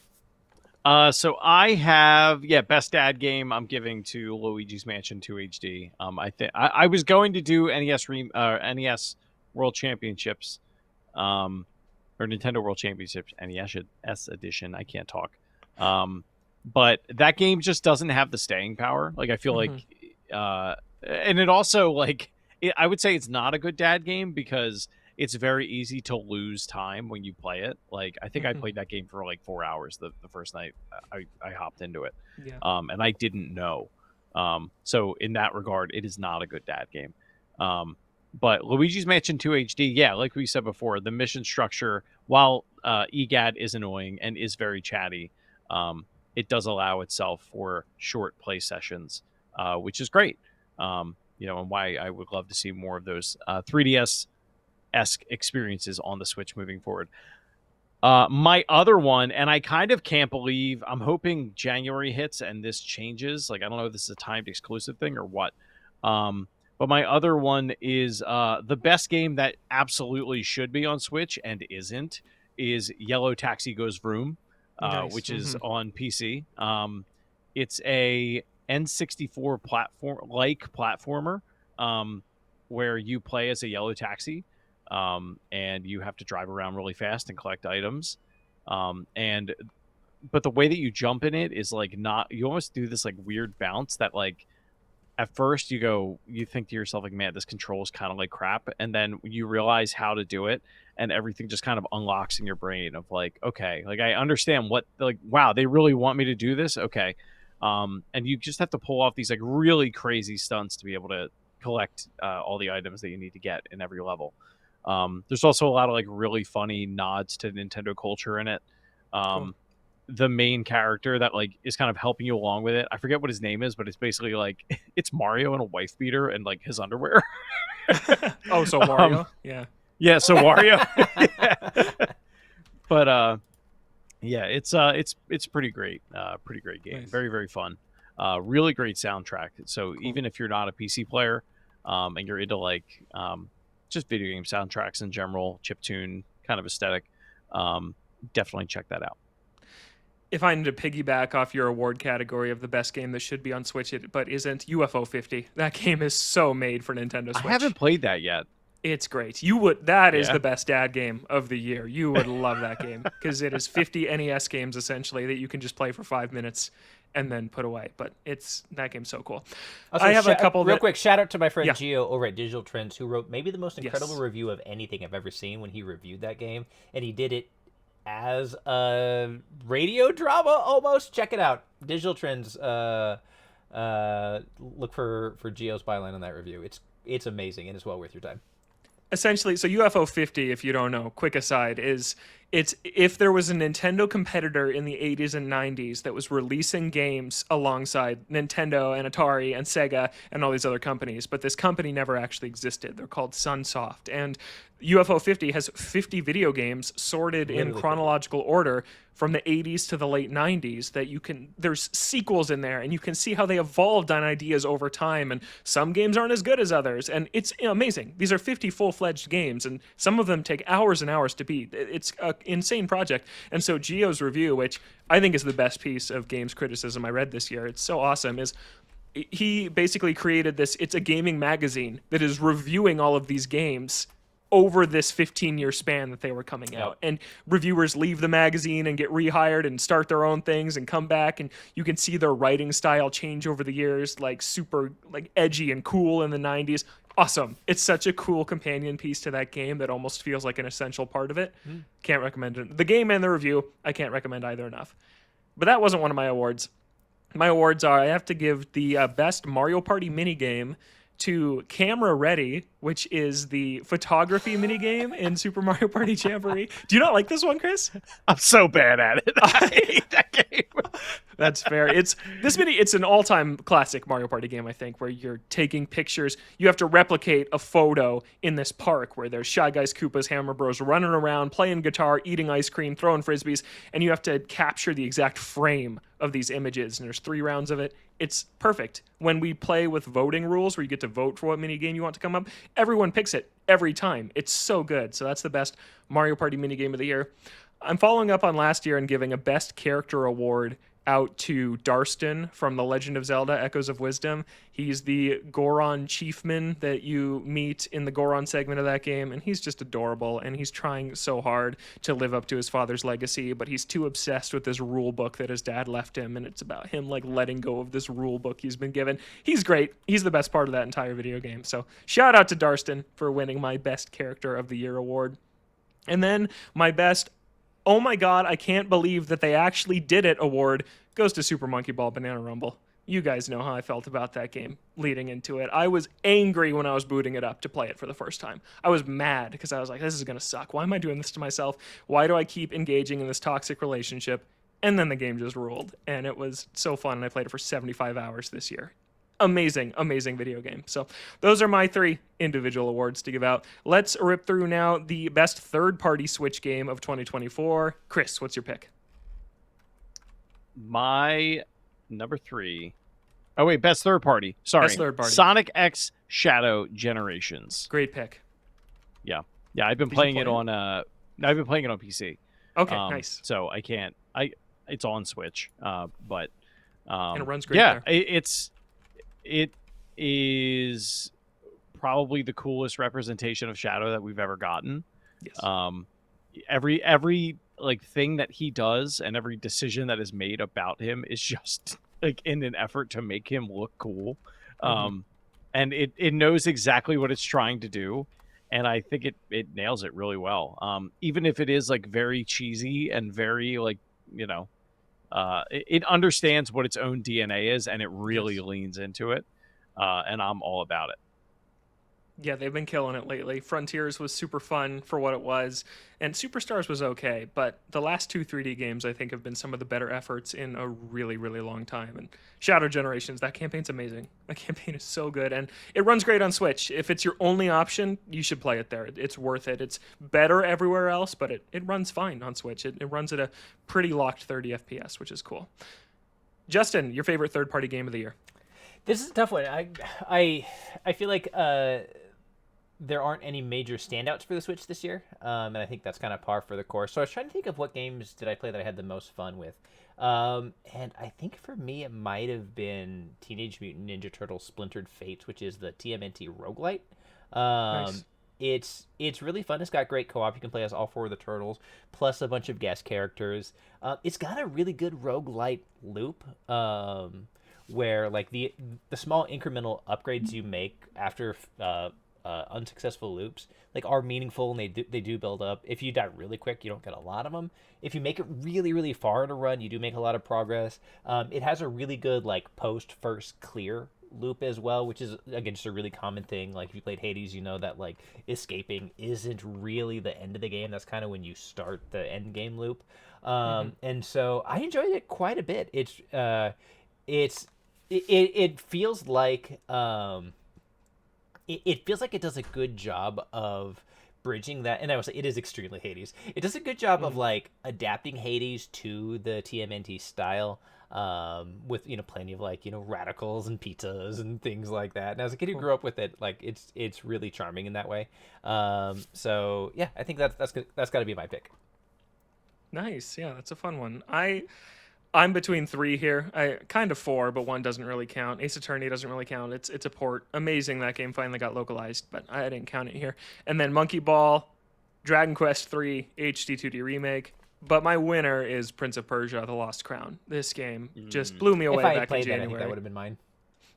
So I have best dad game I'm giving to Luigi's Mansion 2 HD. I think I was going to do NES World Championships, or Nintendo World Championships NES edition. I can't talk. But that game just doesn't have the staying power. Like I feel like, and it also like I would say it's not a good dad game because it's very easy to lose time when you play it. Like I think I played that game for like 4 hours the first night I hopped into it, and I didn't know. So in that regard, it is not a good dad game. But Luigi's Mansion 2 HD, like we said before, the mission structure, while EGAD is annoying and is very chatty, it does allow itself for short play sessions, which is great. And why I would love to see more of those 3DS-esque experiences on the Switch moving forward. My other one, and I kind of can't believe, I'm hoping January hits and this changes. Like, I don't know if this is a timed exclusive thing or what. But my other one is the best game that absolutely should be on Switch and isn't, is Yellow Taxi Goes Vroom. Nice. Which is on PC. It's a N64 platformer where you play as a yellow taxi, and you have to drive around really fast and collect items. But the way that you jump in it is like you almost do this like weird bounce that like at first you think to yourself like, man, this control is kind of like crap, and then you realize how to do it, and everything just kind of unlocks in your brain of like, okay, like I understand what, like, wow, they really want me to do this. Okay. And you just have to pull off these like really crazy stunts to be able to collect all the items that you need to get in every level. There's also a lot of like really funny nods to Nintendo culture in it. Cool. The main character that like is kind of helping you along with it, I forget what his name is, but it's basically like it's Mario in a wife beater and like his underwear. Oh, so Wario? Yeah. Yeah, so Wario. But yeah, it's pretty great. Pretty great game. Nice. Very, very fun. Really great soundtrack. So Cool. even if you're not a PC player, and you're into like just video game soundtracks in general, chiptune kind of aesthetic, definitely check that out. If I need to piggyback off your award category of the best game that should be on Switch, but isn't, UFO 50. That game is so made for Nintendo Switch. I haven't played that yet. It's great. That is Yeah. the best dad game of the year. You would love that game because it is 50 NES games essentially that you can just play for 5 minutes and then put away. But that game's so cool. Also, I have a couple real quick shout out to my friend Yeah. Gio over at Digital Trends, who wrote maybe the most incredible Yes. review of anything I've ever seen when he reviewed that game, and he did it as a radio drama almost. Check it out, Digital Trends. Look for Gio's byline on that review. It's amazing and it's well worth your time. Essentially, so UFO 50, if you don't know, quick aside, it's if there was a Nintendo competitor in the 80s and 90s that was releasing games alongside Nintendo and Atari and Sega and all these other companies, but this company never actually existed. They're called Sunsoft. And UFO 50 has 50 video games sorted in chronological order from the 80s to the late 90s that there's sequels in there and you can see how they evolved on ideas over time, and some games aren't as good as others, and it's amazing. These are 50 full-fledged games and some of them take hours and hours to beat. It's an insane project. And so Gio's review, which I think is the best piece of games criticism I read this year, it's so awesome, is he basically created this, it's a gaming magazine that is reviewing all of these games over this 15-year span that they were coming out. And reviewers leave the magazine and get rehired and start their own things and come back, and you can see their writing style change over the years, like super like edgy and cool in the 90s. Awesome. It's such a cool companion piece to that game that almost feels like an essential part of it. Can't recommend it. The game and the review, I can't recommend either enough. But that wasn't one of my awards. My awards are, I have to give the best Mario Party minigame to Camera Ready, which is the photography minigame in Super Mario Party Jamboree. Do you not like this one, Chris? I'm so bad at it. I hate that game. That's fair. It's an all-time classic Mario Party game, I think, where you're taking pictures. You have to replicate a photo in this park where there's Shy Guys, Koopas, Hammer Bros running around, playing guitar, eating ice cream, throwing frisbees, and you have to capture the exact frame of these images, and there's 3 rounds of it. It's perfect. When we play with voting rules where you get to vote for what minigame you want to come up, everyone picks it every time. It's so good. So that's the best Mario Party minigame of the year. I'm following up on last year and giving a best character award out to Darston from The Legend of Zelda Echoes of Wisdom. He's the Goron chiefman that you meet in the Goron segment of that game, and he's just adorable, and he's trying so hard to live up to his father's legacy, but he's too obsessed with this rule book that his dad left him, and it's about him like letting go of this rule book he's been given. He's great. He's the best part of that entire video game. So shout out to Darston for winning my best character of the year award. And then my best, oh my god, I can't believe that they actually did it award goes to Super Monkey Ball Banana Rumble. You guys know how I felt about that game leading into it. I was angry when I was booting it up to play it for the first time. I was mad because I was like, this is going to suck. Why am I doing this to myself? Why do I keep engaging in this toxic relationship? And then the game just ruled, and it was so fun, and I played it for 75 hours this year. Amazing, amazing video game. So those are my 3 individual awards to give out. Let's rip through now the best third-party Switch game of 2024. Chris, what's your pick? My number 3. Oh wait, best third party. Sorry, Best third party. Sonic X Shadow Generations. Great pick. Yeah. I've been Did you playing play it on. I've been playing it on PC. Okay, nice. So I can't. It's on Switch. But And it runs great yeah, there. it is probably the coolest representation of Shadow that we've ever gotten. Yes. Every like thing that he does and every decision that is made about him is just like in an effort to make him look cool. And it knows exactly what it's trying to do, and I think it nails it really well. Even if it is like very cheesy and very like, it understands what its own DNA is, and it really Yes. leans into it. And I'm all about it. Yeah, they've been killing it lately. Frontiers was super fun for what it was, and Superstars was okay, but the last two 3D games I think have been some of the better efforts in a really, really long time. And Shadow Generations, that campaign's amazing. That campaign is so good, and it runs great on Switch. If it's your only option, you should play it there. It's worth it. It's better everywhere else, but it runs fine on Switch. It runs at a pretty locked 30 FPS, which is cool. Justin, your favorite third-party game of the year? This is a tough one. I feel like there aren't any major standouts for the Switch this year, and I think that's kind of par for the course. So I was trying to think of what games did I play that I had the most fun with, and I think for me it might have been Teenage Mutant Ninja Turtles Splintered Fates, which is the TMNT roguelite. Nice. It's really fun. It's got great co-op. You can play as all four of the turtles, plus a bunch of guest characters. It's got a really good roguelite loop. Where like the small incremental upgrades you make after unsuccessful loops like are meaningful, and they do build up. If you die really quick, you don't get a lot of them. If you make it really really far in a run, you do make a lot of progress. It has a really good like post first clear loop as well, which is again just a really common thing. Like if you played Hades, you know that like escaping isn't really the end of the game. That's kind of when you start the end game loop. And so I enjoyed it quite a bit. It feels like it feels like it does a good job of bridging that, and I would say it is extremely Hades. It does a good job of like adapting Hades to the TMNT style, with plenty of like radicals and pizzas and things like that. And as a kid who grew up with it, like it's really charming in that way. So yeah, I think that's got to be my pick. Nice. Yeah, that's a fun one. I'm between three here. I kind of four, but one doesn't really count. Ace Attorney doesn't really count. It's a port. Amazing that game finally got localized, but I didn't count it here. And then Monkey Ball, Dragon Quest 3 HD 2D remake. But my winner is Prince of Persia: The Lost Crown. This game just blew me away If I had back in played that, I January. think that would have been mine.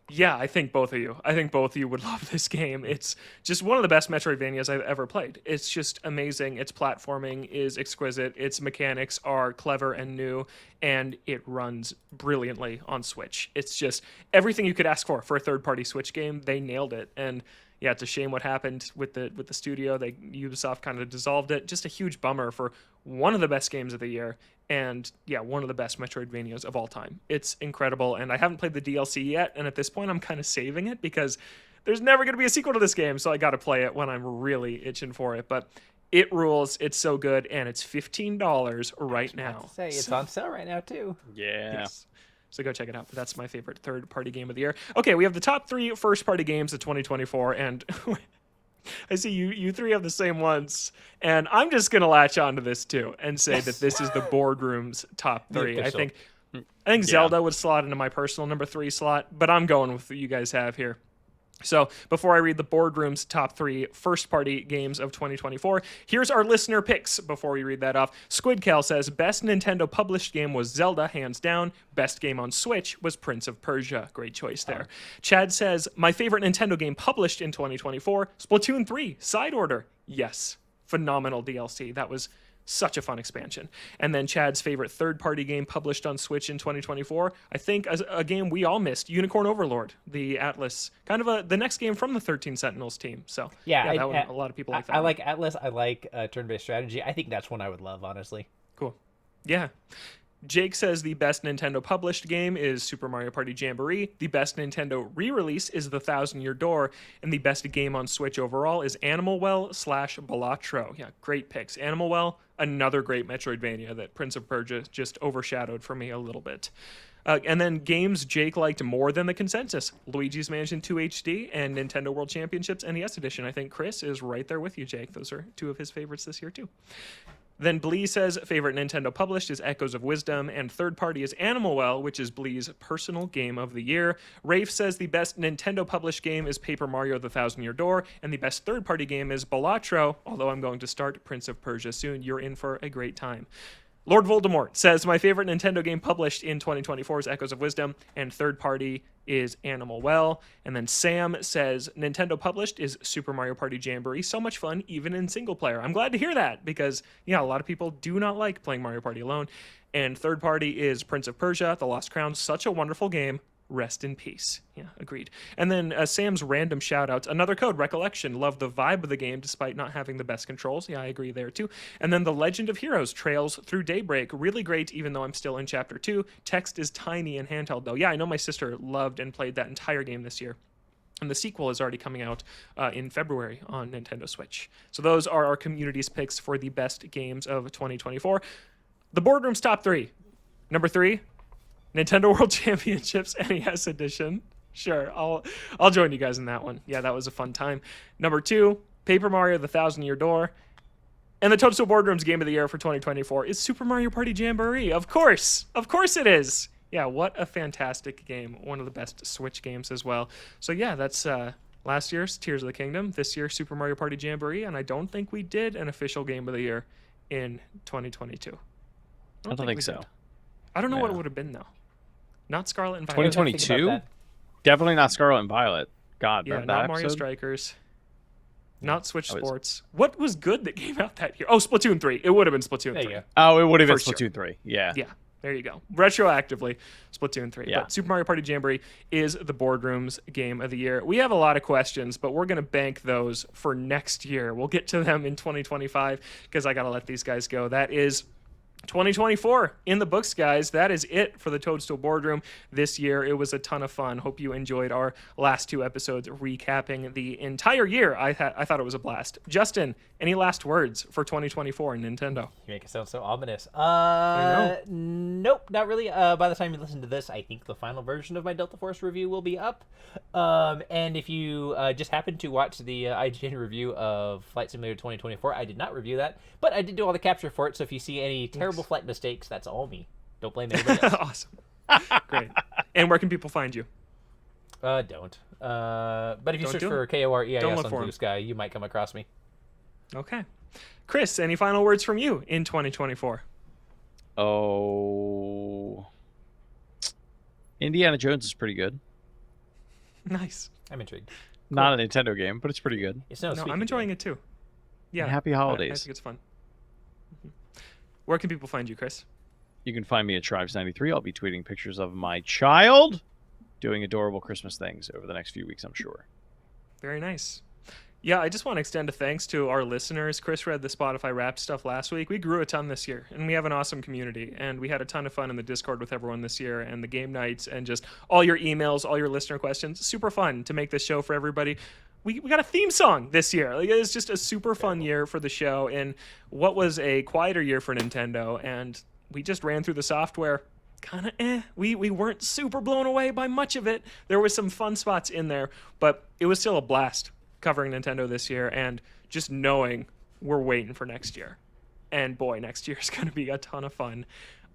Yeah, I think both of you. I think both of you would love this game. It's just one of the best Metroidvanias I've ever played. It's just amazing. Its platforming is exquisite. Its mechanics are clever and new, and it runs brilliantly on Switch. It's just everything you could ask for a third-party Switch game. They nailed it. And yeah, it's a shame what happened with the studio. Ubisoft kind of dissolved it. Just a huge bummer for one of the best games of the year, and yeah, one of the best Metroidvanias of all time. It's incredible, and I haven't played the DLC yet, and at this point I'm kind of saving it because there's never going to be a sequel to this game, so I got to play it when I'm really itching for it. But it rules. It's so good, and it's $15 right now. It's on sale right now too. Yeah. Yes. So go check it out. But that's my favorite third-party game of the year. Okay, we have the top three first-party games of 2024, and I see you three have the same ones, and I'm just gonna latch onto this too and say that this is the boardroom's top three. I think Zelda would slot into my personal number 3 slot, but I'm going with what you guys have here. So before I read the boardroom's top 3 first-party games of 2024, here's our listener picks before we read that off. Squidcal says, best Nintendo published game was Zelda, hands down. Best game on Switch was Prince of Persia. Great choice there. Chad says, my favorite Nintendo game published in 2024, Splatoon 3, Side Order. Yes, phenomenal DLC. That was such a fun expansion. And then Chad's favorite third-party game published on Switch in 2024, I think a game we all missed, Unicorn Overlord, the Atlas, kind of the next game from the 13 Sentinels team. So yeah, that one, a lot of people like that. I like Atlas. I like turn-based strategy. I think that's one I would love, honestly. Cool. Yeah. Jake says the best Nintendo published game is Super Mario Party Jamboree. The best Nintendo re-release is The Thousand Year Door. And the best game on Switch overall is Animal Well / Balatro. Yeah, great picks. Animal Well, another great Metroidvania that Prince of Persia just overshadowed for me a little bit. And then games Jake liked more than the consensus. Luigi's Mansion 2 HD and Nintendo World Championships NES Edition. I think Chris is right there with you, Jake. Those are two of his favorites this year, too. Then Blee says favorite Nintendo published is Echoes of Wisdom, and third party is Animal Well, which is Blee's personal game of the year. Rafe says the best Nintendo published game is Paper Mario: The Thousand Year Door, and the best third party game is Balatro, although I'm going to start Prince of Persia soon. You're in for a great time. Lord Voldemort says, my favorite Nintendo game published in 2024 is Echoes of Wisdom, and third party is Animal Well. And then Sam says, Nintendo published is Super Mario Party Jamboree. So much fun, even in single player. I'm glad to hear that because, yeah, a lot of people do not like playing Mario Party alone. And third party is Prince of Persia, The Lost Crown. Such a wonderful game. Rest in peace. Yeah, agreed. And then Sam's random shout-outs. Another code, Recollection. Love the vibe of the game despite not having the best controls. Yeah, I agree there too. And then The Legend of Heroes, Trails Through Daybreak. Really great, even though I'm still in Chapter 2. Text is tiny and handheld, though. Yeah, I know my sister loved and played that entire game this year. And the sequel is already coming out in February on Nintendo Switch. So those are our community's picks for the best games of 2024. The Boardroom's top 3. Number 3, Nintendo World Championships NES Edition. Sure, I'll join you guys in that one. Yeah, that was a fun time. Number 2, Paper Mario: The Thousand-Year Door. And the Toadstool Boardroom's Game of the Year for 2024 is Super Mario Party Jamboree. Of course it is. Yeah, what a fantastic game. One of the best Switch games as well. So yeah, that's last year's Tears of the Kingdom, this year's Super Mario Party Jamboree, and I don't think we did an official Game of the Year in 2022. I don't think so. Did. I don't know what it would have been, though. Not Scarlet and Violet. 2022? Definitely not Scarlet and Violet. God, yeah, that not episode? Mario Strikers. Not Switch Sports. What was good that came out that year? Oh, Splatoon 3. It would have been Splatoon 3. There you go. Oh, it would have been For sure. Splatoon 3. Yeah. Yeah, there you go. Retroactively, Splatoon 3. Yeah. But Super Mario Party Jamboree is the Boardroom's Game of the Year. We have a lot of questions, but we're going to bank those for next year. We'll get to them in 2025 because I got to let these guys go. That is 2024 in the books, guys. That is it for the Toadstool Boardroom this year. It was a ton of fun. Hope you enjoyed our last 2 episodes recapping the entire year. I thought it was a blast. Justin, any last words for 2024 in Nintendo? You make it sound so ominous. know. Nope, not really. By the time you listen to this, I think the final version of my Delta Force review will be up. And if you just happened to watch the IGN review of Flight Simulator 2024, I did not review that, but I did do all the capture for it. So if you see any terrible flight mistakes, that's all me. Don't blame anybody else. Awesome. Great. And where can people find you? Don't. But if you Don't search do for it. KOREIS Don't look on for Blue 'em. Sky, you might come across me. Okay. Chris, any final words from you in 2024? Oh. Indiana Jones is pretty good. Nice. I'm intrigued. Not a Nintendo game, but it's pretty good. It's no, No, I'm enjoying it too. Yeah. And happy I holidays. think it's fun. Where can people find you, Chris? You can find me at Tribes93. I'll be tweeting pictures of my child doing adorable Christmas things over the next few weeks, I'm sure. Very nice. Yeah, I just want to extend a thanks to our listeners. Chris read the Spotify Wrapped stuff last week. We grew a ton this year, and we have an awesome community. And we had a ton of fun in the Discord with everyone this year, and the game nights, and just all your emails, all your listener questions. Super fun to make this show for everybody. We got a theme song this year. Like, it was just a super fun year for the show, and what was a quieter year for Nintendo. And we just ran through the software. Kind of we weren't super blown away by much of it. There was some fun spots in there, but it was still a blast covering Nintendo this year, and just knowing we're waiting for next year. And boy, next year is going to be a ton of fun.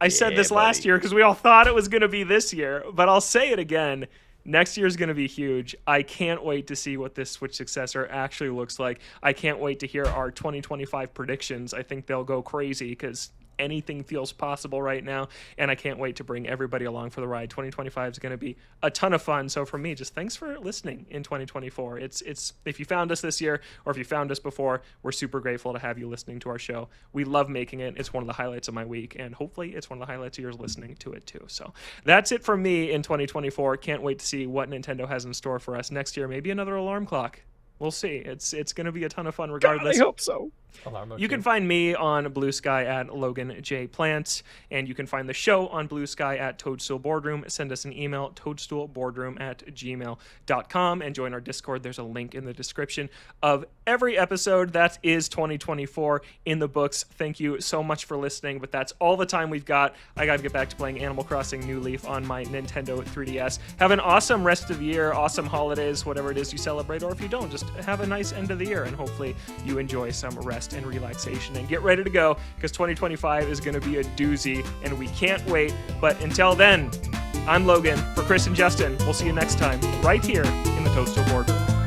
I said this last year because we all thought it was going to be this year, but I'll say it again. Next year is going to be huge. I can't wait to see what this Switch successor actually looks like. I can't wait to hear our 2025 predictions. I think they'll go crazy because anything feels possible right now, and I can't wait to bring everybody along for the ride. 2025 is going to be a ton of fun. So for me, just thanks for listening in 2024. It's if you found us this year or if you found us before, we're super grateful to have you listening to our show. We love making it. It's one of the highlights of my week, and hopefully it's one of the highlights of yours listening to it too. So that's it from me in 2024. Can't wait to see what Nintendo has in store for us next year. Maybe another alarm clock. We'll see. It's going to be a ton of fun regardless. God, I hope so. You can find me on Blue Sky at Logan J. Plants, and you can find the show on Blue Sky at Toadstool Boardroom. Send us an email, toadstoolboardroom@gmail.com, and join our Discord. There's a link in the description of every episode. That is 2024 in the books. Thank you so much for listening, but that's all the time we've got. I got to get back to playing Animal Crossing New Leaf on my Nintendo 3DS. Have an awesome rest of the year, awesome holidays, whatever it is you celebrate, or if you don't, just have a nice end of the year, and hopefully you enjoy some rest and relaxation, and get ready to go because 2025 is going to be a doozy, and we can't wait. But until then, I'm Logan. For Chris and Justin, we'll see you next time right here in the Toadstool Boardroom.